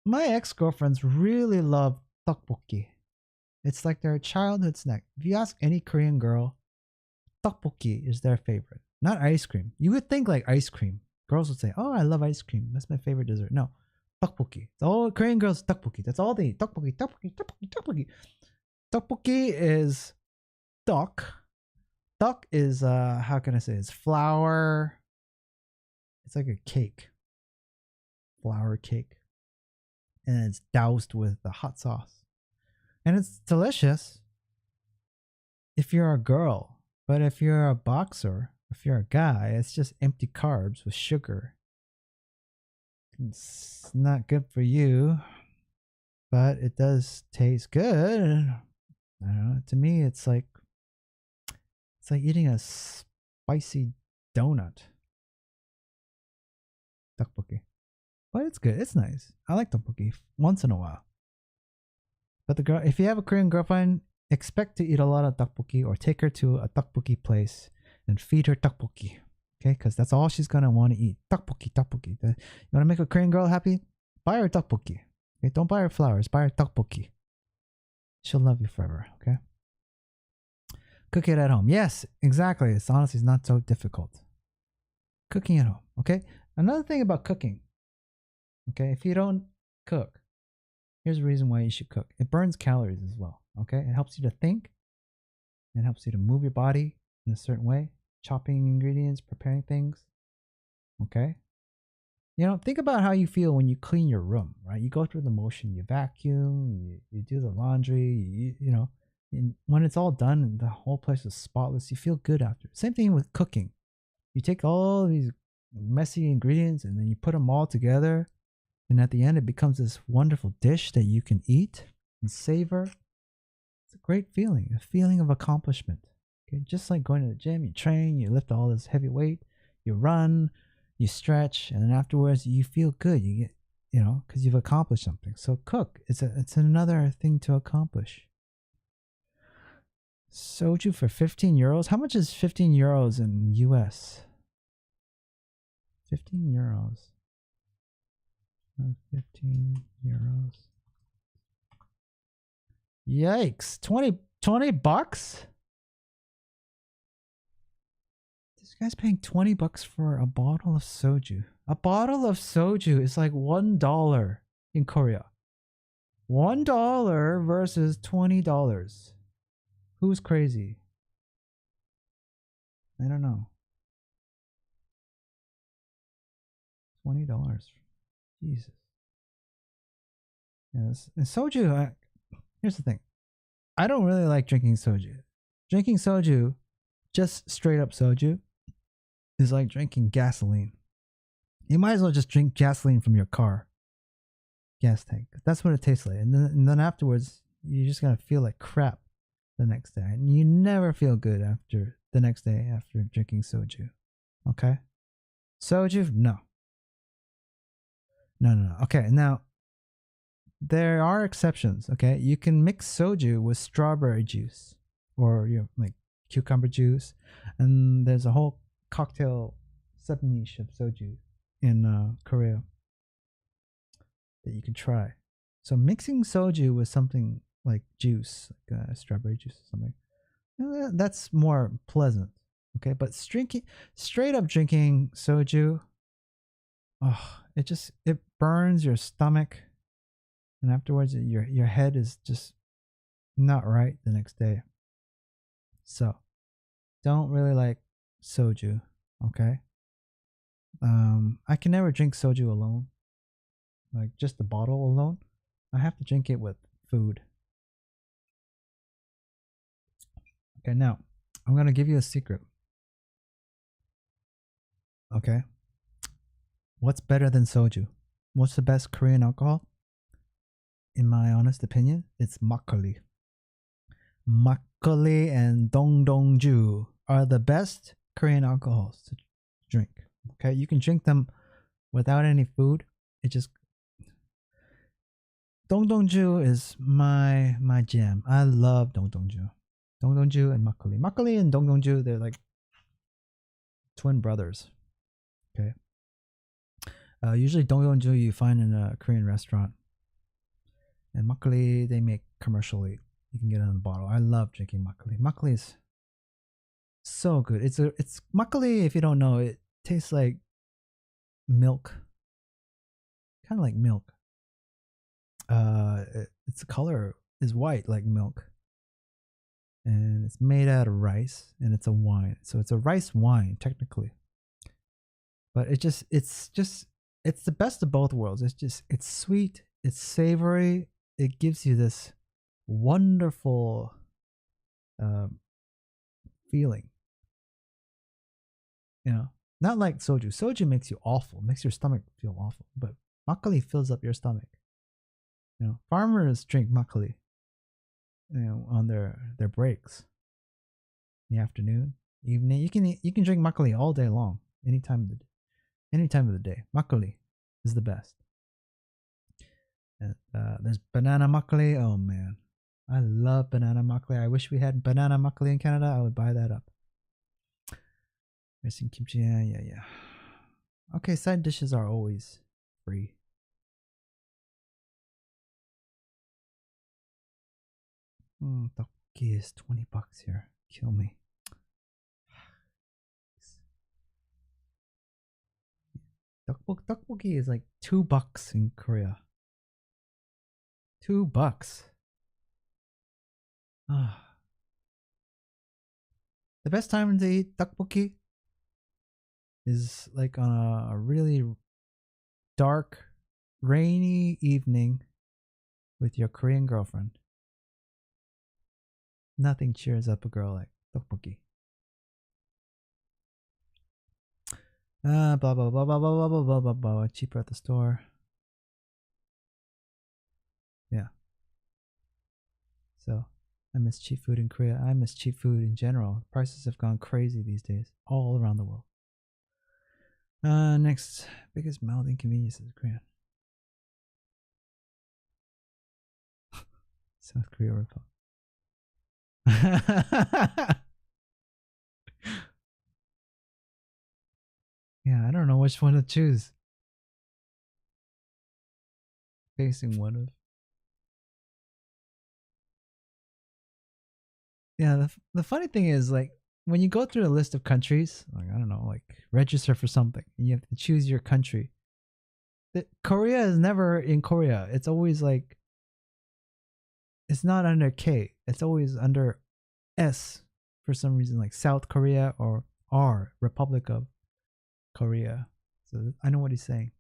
My ex-girlfriends really love tteokbokki. It's like their childhood snack. If you ask any Korean girl, tteokbokki is their favorite. Not ice cream. You would think like ice cream. Girls would say, "Oh, I love ice cream. That's my favorite dessert." No, tteokbokki. All Korean girls tteokbokki. That's all they eat. Tteokbokki. Tteokbokki is tteok. Tteok is how can I say? It's flour. It's like a cake. Flour cake. And it's doused with the hot sauce. And it's delicious if you're a girl. But if you're a boxer, if you're a guy, it's just empty carbs with sugar. It's not good for you, but it does taste good. I don't know. To me, it's like eating a spicy donut. Tteokbokki. But it's good. It's nice. I like tteokbokki once in a while. But if you have a Korean girlfriend, expect to eat a lot of tteokbokki or take her to a tteokbokki place and feed her tteokbokki. Okay, because that's all she's gonna want to eat. Tteokbokki, tteokbokki. You want to make a Korean girl happy? Buy her tteokbokki. Okay, don't buy her flowers. Buy her tteokbokki. She'll love you forever. Okay. Cook it at home. Yes, exactly. It's honestly not so difficult. Cooking at home. Okay. Another thing about cooking. Okay, if you don't cook, here's the reason why you should cook. It burns calories as well. Okay, it helps you to think. It helps you to move your body in a certain way. Chopping ingredients, preparing things. Okay. Think about how you feel when you clean your room, right? You go through the motion, you vacuum, you do the laundry, and when it's all done and the whole place is spotless, you feel good after. Same thing with cooking. You take all these messy ingredients and then you put them all together, and at the end it becomes this wonderful dish that you can eat and savor. It's a great feeling, a feeling of accomplishment. Okay, just like going to the gym, you train, you lift all this heavy weight, you run, you stretch, and then afterwards you feel good. You get, because you've accomplished something. So cook. It's another thing to accomplish. Soju for 15 euros. How much is 15 euros in US? 15 euros. 15 euros. Yikes. 20 bucks? This guy's paying 20 bucks for a bottle of soju. A bottle of soju is like $1 in Korea. $1 versus $20. Who's crazy? I don't know. $20. Jesus. Yes. And soju, here's the thing. I don't really like drinking soju. Drinking soju, just straight up soju, is like drinking gasoline. You might as well just drink gasoline from your car. Gas tank. That's what it tastes like. And then afterwards, you're just going to feel like crap the next day. And you never feel good after the next day after drinking soju. Okay? Soju? No. No. Okay, now, there are exceptions, okay? You can mix soju with strawberry juice or like cucumber juice. And there's a whole cocktail sub-niche of soju in Korea that you can try. So mixing soju with something like juice, like strawberry juice or something, that's more pleasant. Okay, but straight up drinking soju, it burns your stomach, and afterwards your head is just not right the next day. So don't really like soju. Okay. I can never drink soju alone, like just the bottle alone. I have to drink it with food. Okay, now I'm gonna give you a secret. Okay, what's better than soju? What's the best Korean alcohol? In my honest opinion, it's makgeolli. Makgeolli and dongdongju are the best Korean alcohols to drink. Okay, you can drink them without any food. It just dongdongju is my jam. I love dongdongju. Dongdongju and makgeolli. Makgeolli and dongdongju, they're like twin brothers. Okay. Usually dongdongju you find in a Korean restaurant, and makgeolli they make commercially. You can get it in a bottle. I love drinking makgeolli. Makgeolli is so good. It's makgeolli. If you don't know, it tastes like milk, kind of like milk. Its color is white like milk, and it's made out of rice, and it's a wine. So it's a rice wine technically, but it's the best of both worlds. It's sweet, it's savory, it gives you this wonderful feeling. Not like soju. Soju makes you awful, makes your stomach feel awful, but makgeolli fills up your stomach. Farmers drink makgeolli, on their breaks in the afternoon, evening. You can drink makgeolli all day long, any time of the day. Makgeolli is the best. And there's banana makgeolli. Oh man, I love banana makgeolli. I wish we had banana makgeolli in Canada. I would buy that up. Rice and kimchi. Yeah. Okay, side dishes are always free. Tteokbokki is $20 here. Kill me. Tteokbokki is like $2 in Korea. $2. Ah. The best time to eat tteokbokki is like on a really dark, rainy evening with your Korean girlfriend. Nothing cheers up a girl like tteokbokki. Blah blah blah blah blah blah blah blah blah blah. Cheaper at the store. Yeah. So I miss cheap food in Korea. I miss cheap food in general. Prices have gone crazy these days, all around the world. Next, biggest mild inconvenience is Korea. South Korea Republic. Yeah, I don't know which one to choose. Facing one of. Yeah, the funny thing is, like, when you go through a list of countries, like, I don't know, like, register for something, and you have to choose your country. Korea is never in Korea. It's always like, it's not under K. It's always under S for some reason, like South Korea or R, Republic of Korea. So I know what he's saying.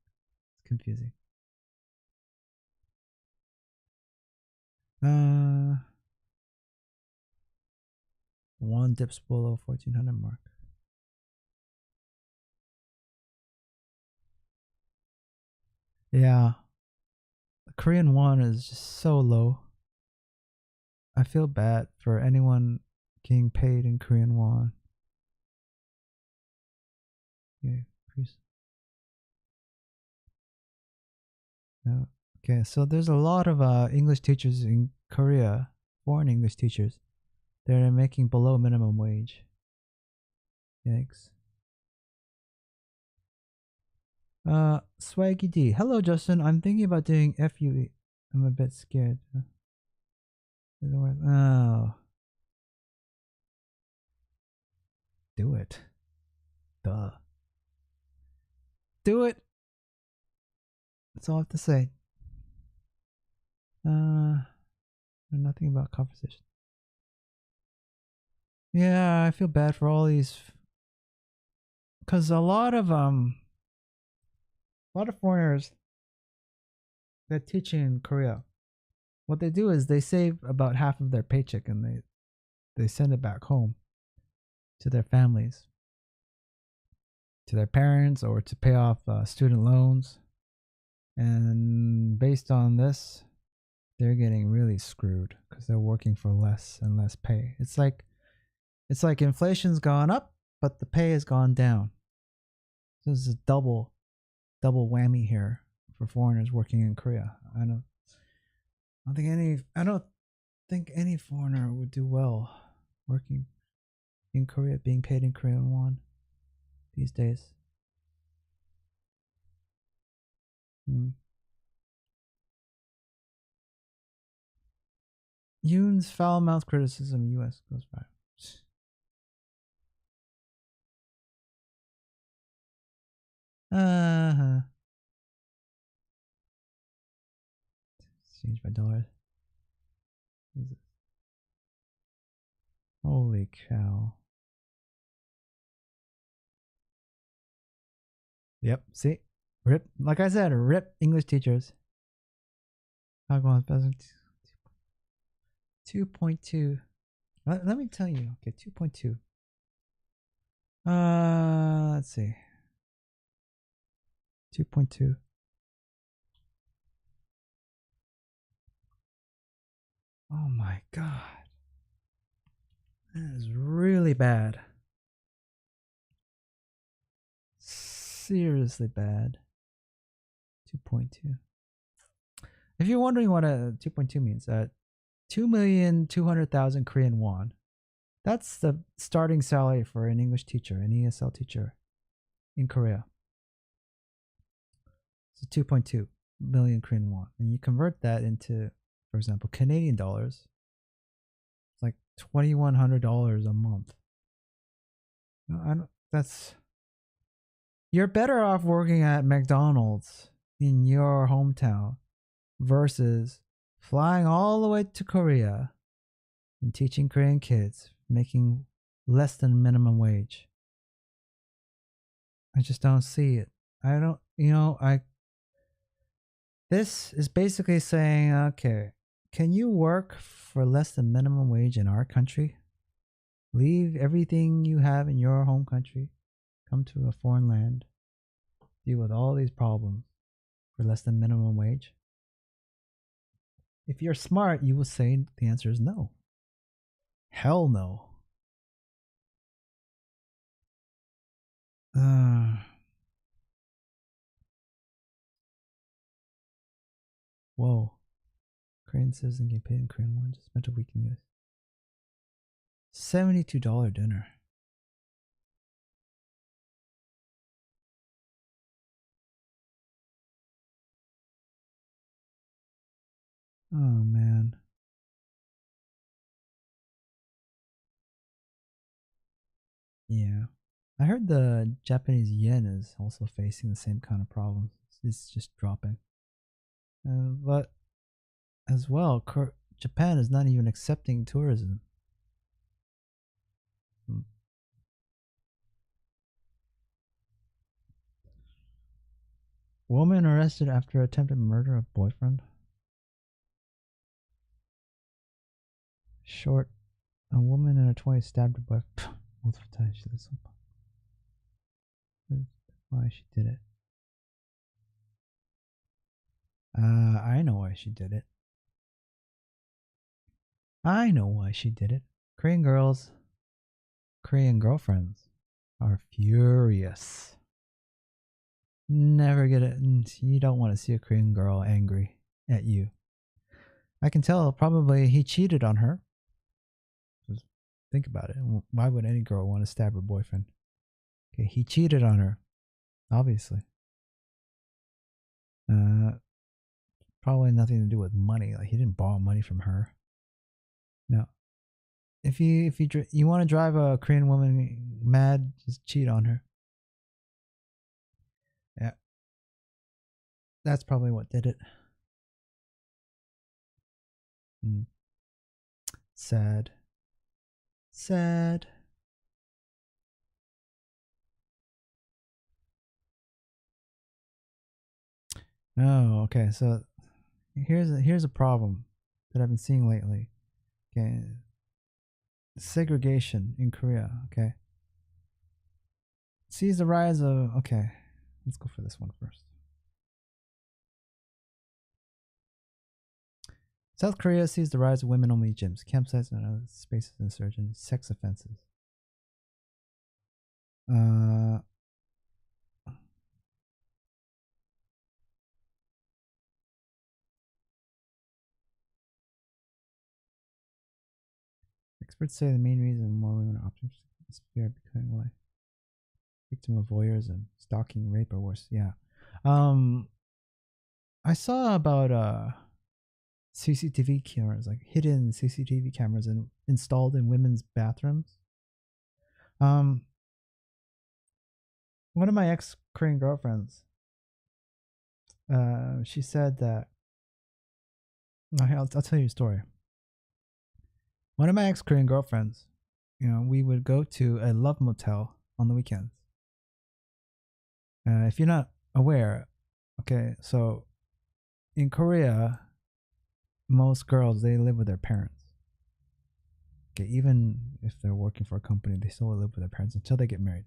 It's confusing. One dips below 1400 mark. Yeah. The Korean won is just so low. I feel bad for anyone getting paid in Korean won. Okay, no. Okay, so there's a lot of English teachers in Korea, foreign English teachers. They're making below minimum wage. Yikes. Swaggy D. Hello, Justin. I'm thinking about doing FUE. I'm a bit scared. Oh. Do it. Duh. Do it. That's all I have to say. Nothing about conversation. Yeah, I feel bad for all these, because a lot of foreigners that teach in Korea, what they do is they save about half of their paycheck and they send it back home to their families, to their parents, or to pay off student loans. And based on this, they're getting really screwed because they're working for less and less pay. It's like inflation's gone up, but the pay has gone down. So this is a double whammy here for foreigners working in Korea. I don't think any foreigner would do well working in Korea, being paid in Korean won these days. Yoon's foul-mouthed criticism, U.S. goes by. Change by dollars. Holy cow. Yep, see? Rip. Like I said, rip English teachers. 2.2. Let me tell you. Okay, 2.2. Let's see. 2.2. Oh my god. That is really bad. Seriously bad. 2.2. If you're wondering what a 2.2 means, 2,200,000 Korean won. That's the starting salary for an English teacher, an ESL teacher in Korea. So 2.2 million Korean won. And you convert that into, for example, Canadian dollars. It's like $2,100 a month. You're better off working at McDonald's in your hometown versus flying all the way to Korea and teaching Korean kids, making less than minimum wage. I just don't see it. This is basically saying, okay, can you work for less than minimum wage in our country? Leave everything you have in your home country, come to a foreign land, deal with all these problems for less than minimum wage? If you're smart, you will say the answer is no. Hell no. Whoa. Korean citizen get paid in Korean won. Just spent a week in US. $72 dinner. Oh man. Yeah. I heard the Japanese yen is also facing the same kind of problems. It's just dropping. But as well, Japan is not even accepting tourism. Woman arrested after attempted murder of boyfriend. Short. A woman in her 20s stabbed her boyfriend multiple times. Why she did it. I know why she did it. Korean girls, Korean girlfriends are furious. Never get it. You don't want to see a Korean girl angry at you. I can tell probably he cheated on her. Just think about it. Why would any girl want to stab her boyfriend? Okay, he cheated on her. Obviously. Probably nothing to do with money. Like he didn't borrow money from her. No. If you want to drive a Korean woman mad, just cheat on her. Yeah. That's probably what did it. Sad. Oh, okay. So here's a problem that I've been seeing lately. Okay. Segregation in Korea, okay. Sees the rise of, okay. Let's go for this one first. South Korea sees the rise of women-only gyms, campsites, and other spaces in surge in sex offenses. Experts say the main reason more women are opting is fear of becoming a victim of voyeurism, stalking, rape, or worse. Yeah. I saw about CCTV cameras, like hidden CCTV cameras installed in women's bathrooms. One of my ex-Korean girlfriends, she said that, I'll tell you a story. One of my ex-Korean girlfriends, we would go to a love motel on the weekends. If you're not aware, okay, so in Korea, most girls, they live with their parents. Okay, even if they're working for a company, they still live with their parents until they get married.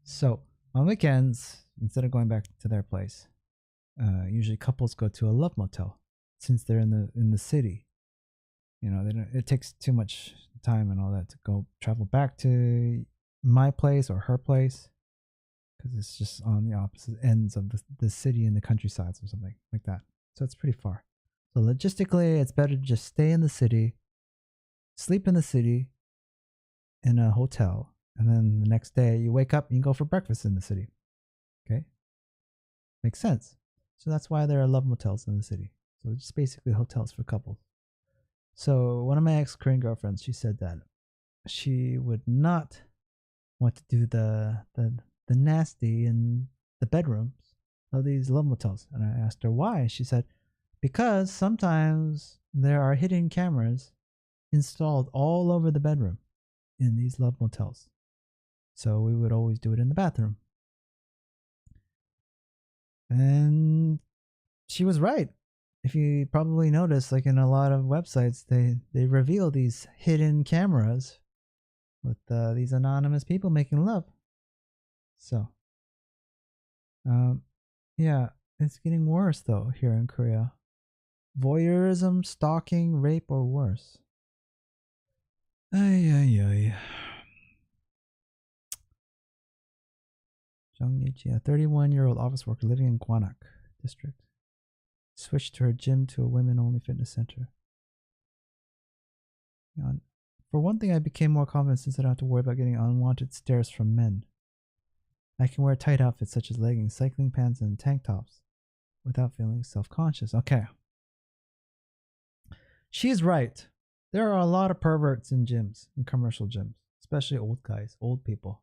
So on weekends, instead of going back to their place, usually couples go to a love motel since they're in the city. It takes too much time and all that to go travel back to my place or her place because it's just on the opposite ends of the city and the countrysides or something like that. So it's pretty far. So logistically, it's better to just stay in the city, sleep in the city, in a hotel, and then the next day you wake up and you go for breakfast in the city. Okay? Makes sense. So that's why there are love motels in the city. So it's just basically hotels for couples. So one of my ex-Korean girlfriends, she said that she would not want to do the nasty in the bedrooms of these love motels. And I asked her why. She said, because sometimes there are hidden cameras installed all over the bedroom in these love motels. So we would always do it in the bathroom. And she was right. If you probably notice, like in a lot of websites, they reveal these hidden cameras with these anonymous people making love. So, yeah, it's getting worse though here in Korea. Voyeurism, stalking, rape, or worse. Ay, ay, ay. Jung Yi-ji, a 31-year-old office worker living in Gwanak district, switched her gym to a women-only fitness center. For one thing, I became more confident since I don't have to worry about getting unwanted stares from men. I can wear tight outfits such as leggings, cycling pants, and tank tops without feeling self-conscious. Okay. She's right. There are a lot of perverts in gyms, in commercial gyms, especially old guys, old people.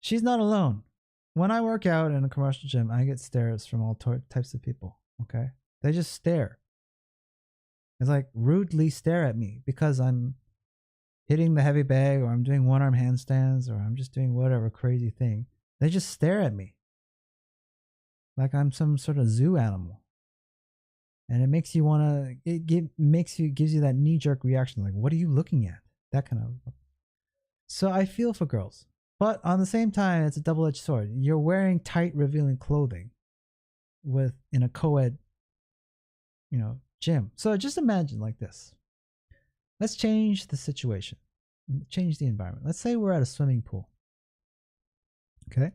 She's not alone. When I work out in a commercial gym, I get stares from all types of people. Okay? They just stare. It's like rudely stare at me because I'm hitting the heavy bag or I'm doing one-arm handstands or I'm just doing whatever crazy thing. They just stare at me like I'm some sort of zoo animal. And it makes you want to, gives you that knee-jerk reaction. Like, what are you looking at? That kind of. So I feel for girls. But on the same time, it's a double-edged sword. You're wearing tight, revealing clothing in a co-ed, gym. So just imagine like this. Let's change the situation. Change the environment. Let's say we're at a swimming pool. Okay?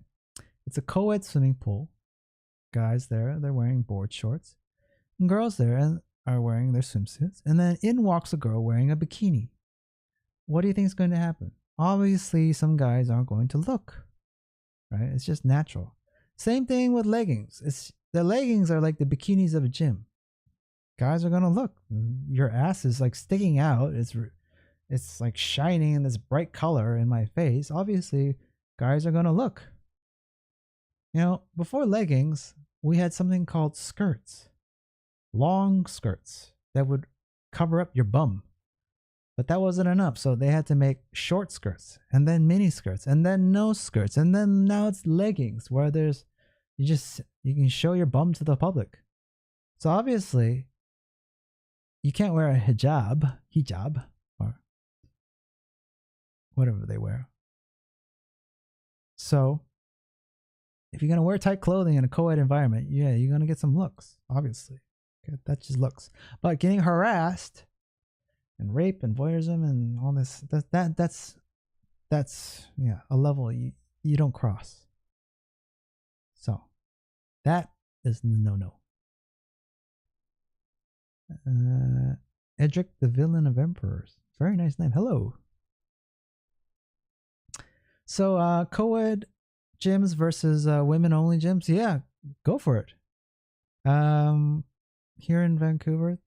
It's a co-ed swimming pool. Guys there, they're wearing board shorts. And girls there are wearing their swimsuits. And then in walks a girl wearing a bikini. What do you think is going to happen? Obviously, some guys aren't going to look. Right? It's just natural. Same thing with leggings. The leggings are like the bikinis of a gym. Guys are going to look. Your ass is like sticking out. It's like shining in this bright color in my face. Obviously, guys are going to look. Before leggings, we had something called skirts. Long skirts that would cover up your bum. But that wasn't enough, so they had to make short skirts, and then mini skirts, and then no skirts, and then now it's leggings where you can show your bum to the public. So obviously, you can't wear a hijab, or whatever they wear. So if you're gonna wear tight clothing in a co-ed environment, yeah, you're gonna get some looks, obviously. Okay, that just looks. But getting harassed and rape and voyeurism and all this, that's a level you don't cross. So that is no. Edric, the villain of emperors. Very nice name. Hello. So co-ed gyms versus women only gyms. Yeah, go for it. Here in Vancouver,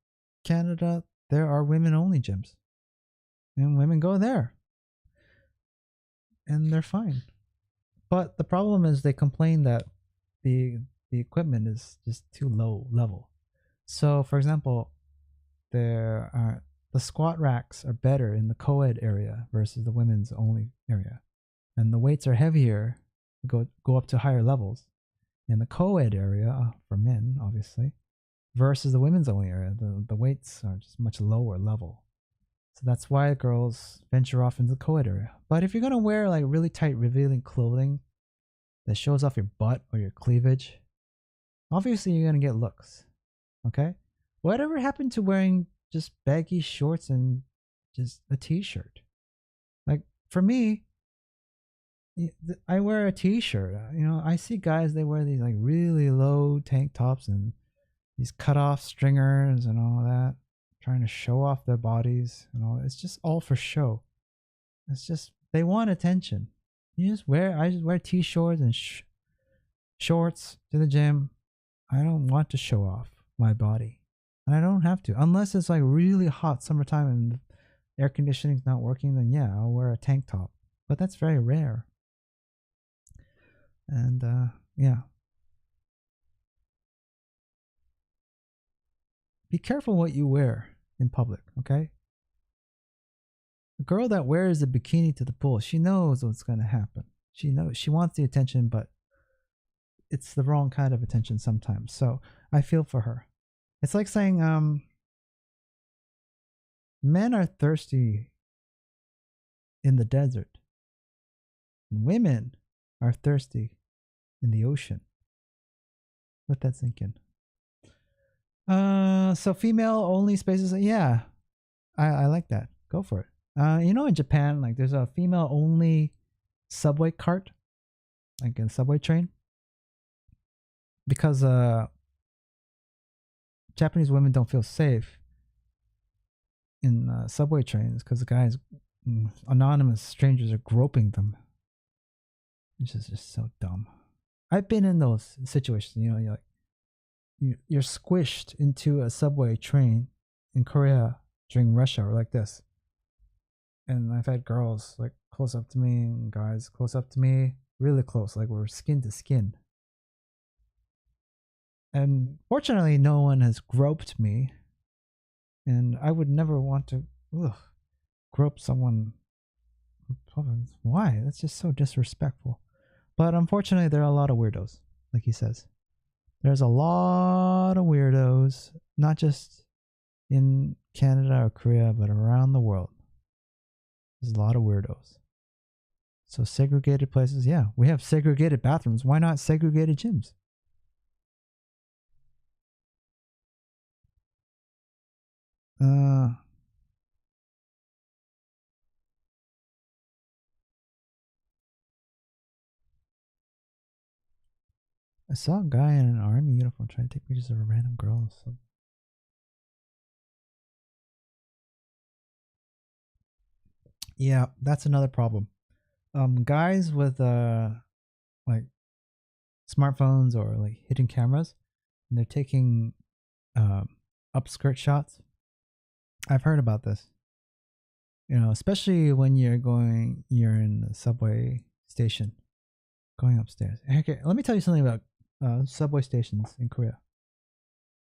Canada, there are women only gyms. And women go there. And they're fine. But the problem is they complain that the equipment is just too low level. So for example, the squat racks are better in the co-ed area versus the women's only area. And the weights are heavier, go up to higher levels in the co-ed area for men, obviously, versus the women's only area. The weights are just much lower level. So that's why girls venture off into the co-ed area. But if you're going to wear like really tight revealing clothing that shows off your butt or your cleavage, obviously you're going to get looks. Okay? Whatever happened to wearing just baggy shorts and just a t-shirt? Like for me, I wear a t-shirt. I see guys, they wear these like really low tank tops and these cut off stringers and all that, trying to show off their bodies and all. It's just all for show. It's just they want attention. I just wear t-shirts and shorts to the gym. I don't want to show off my body, and I don't have to unless it's like really hot summertime and the air conditioning's not working. Then yeah, I'll wear a tank top, but that's very rare. And yeah, be careful what you wear in public, okay? A girl that wears a bikini to the pool, she knows what's going to happen. She knows she wants the attention, but it's the wrong kind of attention sometimes. So I feel for her. It's like saying men are thirsty in the desert, and women are thirsty in the ocean. Let that sink in. So female only spaces. Yeah, I like that. Go for it. In Japan, like there's a female only subway cart, like a subway train, because Japanese women don't feel safe in subway trains because the guys, anonymous strangers, are groping them. It's just so dumb. I've been in those situations. You're like you're squished into a subway train in Korea during rush hour like this. And I've had girls like close up to me and guys close up to me, really close, like we're skin to skin. And fortunately, no one has groped me. And I would never want to grope someone. Why? That's just so disrespectful. But unfortunately, there are a lot of weirdos, like he says. There's a lot of weirdos, not just in Canada or Korea, but around the world. There's a lot of weirdos. So segregated places, yeah. We have segregated bathrooms. Why not segregated gyms? I saw a guy in an army uniform trying to take pictures of a random girl. So. Yeah, that's another problem. Guys with like smartphones or like hidden cameras, and they're taking upskirt shots. I've heard about this. Especially when you're in the subway station, going upstairs. Okay, let me tell you something about subway stations in Korea.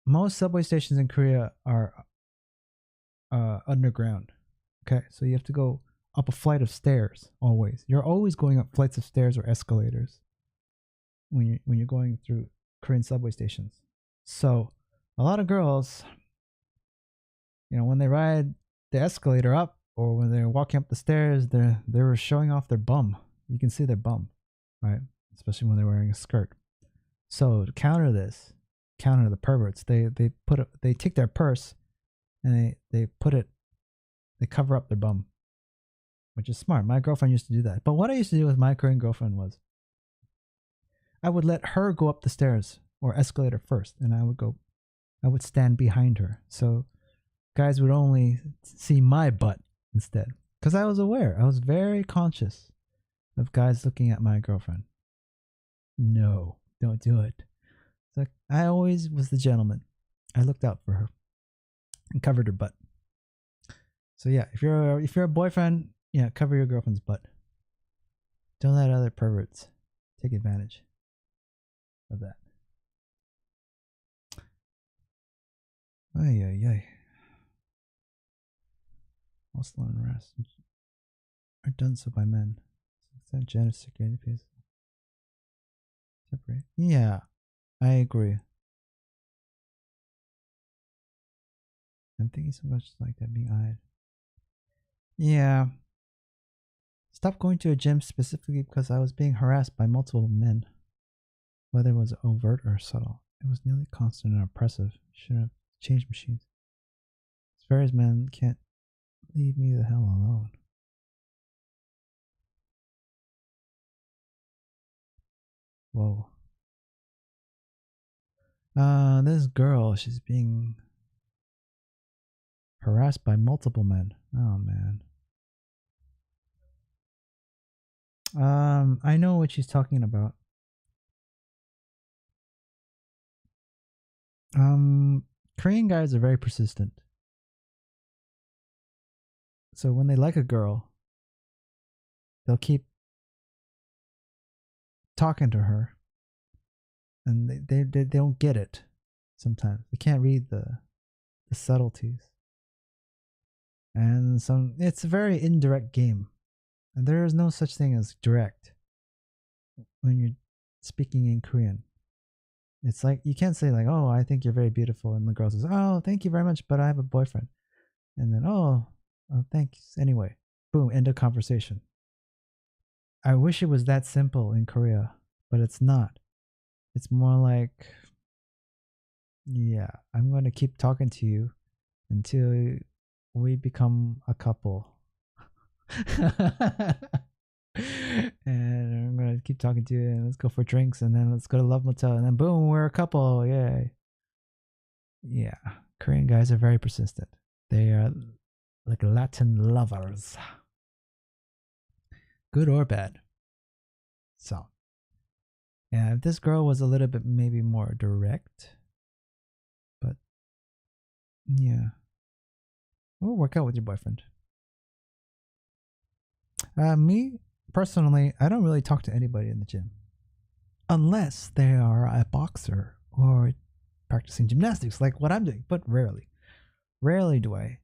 Most subway stations in Korea are underground. Okay, so you have to go up a flight of stairs always. You're always going up flights of stairs or escalators when you're going through Korean subway stations. So a lot of girls, when they ride the escalator up or when they're walking up the stairs, they're showing off their bum. You can see their bum, right? Especially when they're wearing a skirt. So to counter the perverts, they take their purse and they cover up their bum, which is smart. My girlfriend used to do that. But what I used to do with my Korean girlfriend was I would let her go up the stairs or escalator first, and I would stand behind her. So guys would only see my butt instead. Because I was aware. I was very conscious of guys looking at my girlfriend. No, don't do it. It's like I always was the gentleman. I looked out for her and covered her butt. So yeah, if you're a boyfriend, yeah, cover your girlfriend's butt. Don't let other perverts take advantage of that. Ay, ay, ay. Hostile unrest are done so by men. Is that gender security? Separate. Yeah, I agree. I'm thinking so much like that being eyed. Yeah. Stopped going to a gym specifically because I was being harassed by multiple men. Whether it was overt or subtle, it was nearly constant and oppressive. Should have changed machines. As far as men can't leave me the hell alone. Whoa. This girl, she's being harassed by multiple men. Oh man. I know what she's talking about. Korean guys are very persistent. So when they like a girl, they'll keep talking to her, and they don't get it. Sometimes they can't read the subtleties, and it's a very indirect game, and there is no such thing as direct when you're speaking in Korean. It's like you can't say like, "Oh, I think you're very beautiful," and the girl says, "Oh, thank you very much, but I have a boyfriend," and then, "Oh, thanks anyway." Boom, end of conversation. I wish it was that simple in Korea, but it's not. It's more like, yeah, I'm going to keep talking to you until we become a couple. And I'm going to keep talking to you, and let's go for drinks, and then let's go to Love Motel, and then boom, we're a couple. Yay. Yeah, Korean guys are very persistent. They are like Latin lovers, good or bad. So, yeah, if this girl was a little bit maybe more direct, but yeah, we'll work out with your boyfriend. Me personally, I don't really talk to anybody in the gym unless they are a boxer or practicing gymnastics, like what I'm doing, but rarely. Rarely do I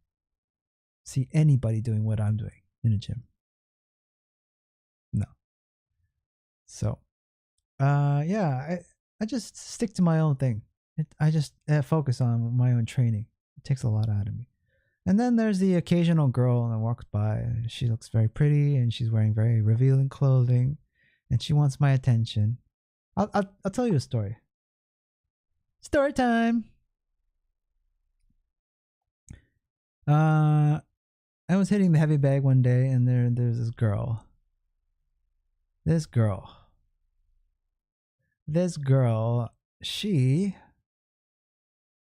see anybody doing what I'm doing in a gym. No. So, yeah, I just stick to my own thing. I just focus on my own training. It takes a lot out of me. And then there's the occasional girl that walks by. She looks very pretty and she's wearing very revealing clothing, and she wants my attention. I'll tell you a story. Story time. I was hitting the heavy bag one day, and there's this girl. This girl, she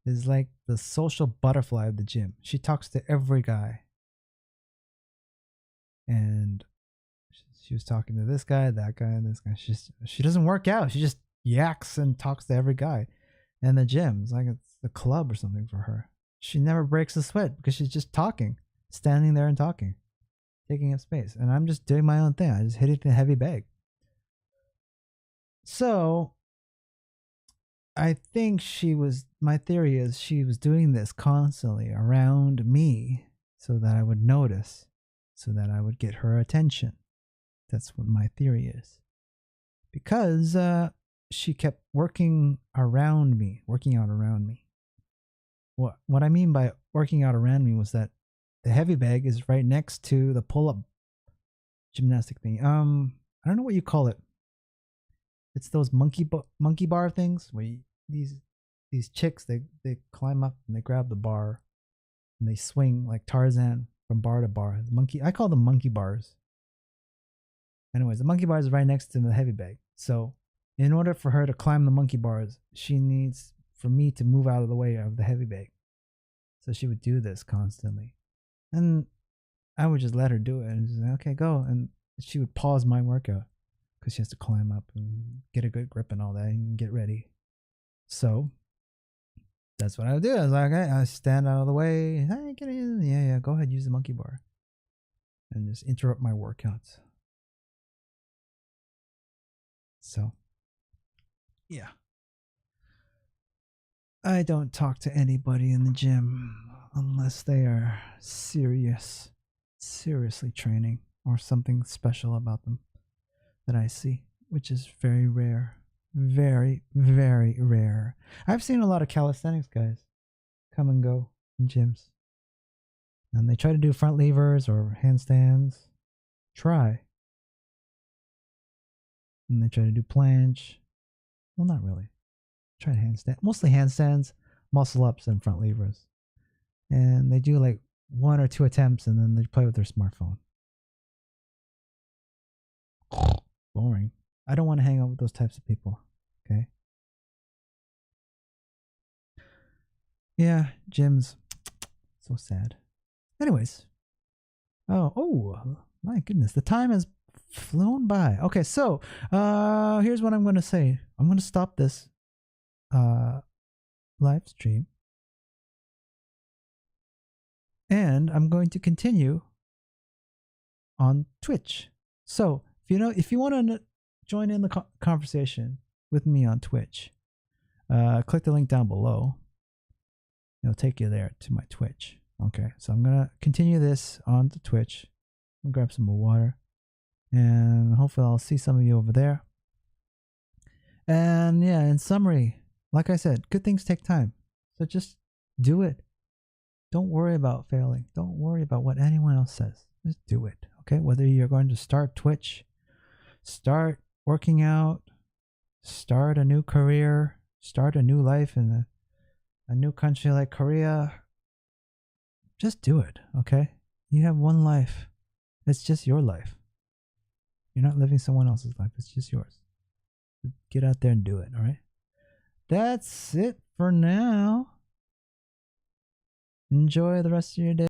is like the social butterfly of the gym. She talks to every guy. And she was talking to this guy, that guy, and this guy. She doesn't work out. She just yaks and talks to every guy. And the gym is like it's a club or something for her. She never breaks a sweat because she's just talking, standing there and talking, taking up space. And I'm just doing my own thing. I just hit it in a heavy bag. So I think my theory is she was doing this constantly around me so that I would notice, so that I would get her attention. That's what my theory is. Because she kept working out around me. What I mean by working out around me was that the heavy bag is right next to the pull-up gymnastic thing. I don't know what you call it. It's those monkey bar things where these chicks they climb up and they grab the bar and they swing like Tarzan from bar to bar. I call them monkey bars. Anyways, the monkey bars is right next to the heavy bag. So in order for her to climb the monkey bars, she needs for me to move out of the way of the heavy bag. So she would do this constantly. And I would just let her do it and just say, okay, go. And she would pause my workout because she has to climb up and get a good grip and all that and get ready. So that's what I would do. I was like, okay, I stand out of the way. Hey, get in. Yeah, go ahead, use the monkey bar. And just interrupt my workouts. So, yeah. I don't talk to anybody in the gym unless they are seriously training or something special about them that I see, which is very rare. Very, very rare. I've seen a lot of calisthenics guys come and go in gyms. And they try to do front levers or handstands. Try. And they try to do planche. Well, not really. Try handstand. Mostly handstands, muscle ups, and front levers. And they do like 1 or 2 attempts and then they play with their smartphone. Boring. I don't want to hang out with those types of people. Okay. Yeah, gyms. So sad. Anyways. Oh, my goodness. The time has flown by. Okay, so here's what I'm gonna say. I'm gonna stop this live stream. And I'm going to continue on Twitch. So if you want to join in the conversation with me on Twitch, click the link down below. It'll take you there to my Twitch. Okay, so I'm gonna continue this on the Twitch. I'm gonna grab some more water, and hopefully I'll see some of you over there. And yeah, in summary, like I said, good things take time. So just do it. Don't worry about failing. Don't worry about what anyone else says. Just do it. Okay, whether you're going to start Twitch, start working out, start a new career, start a new life in a new country like Korea, just do it. Okay, you have one life. It's just your life. You're not living someone else's life. It's just yours. Get out there and do it. All right, that's it for now. Enjoy the rest of your day.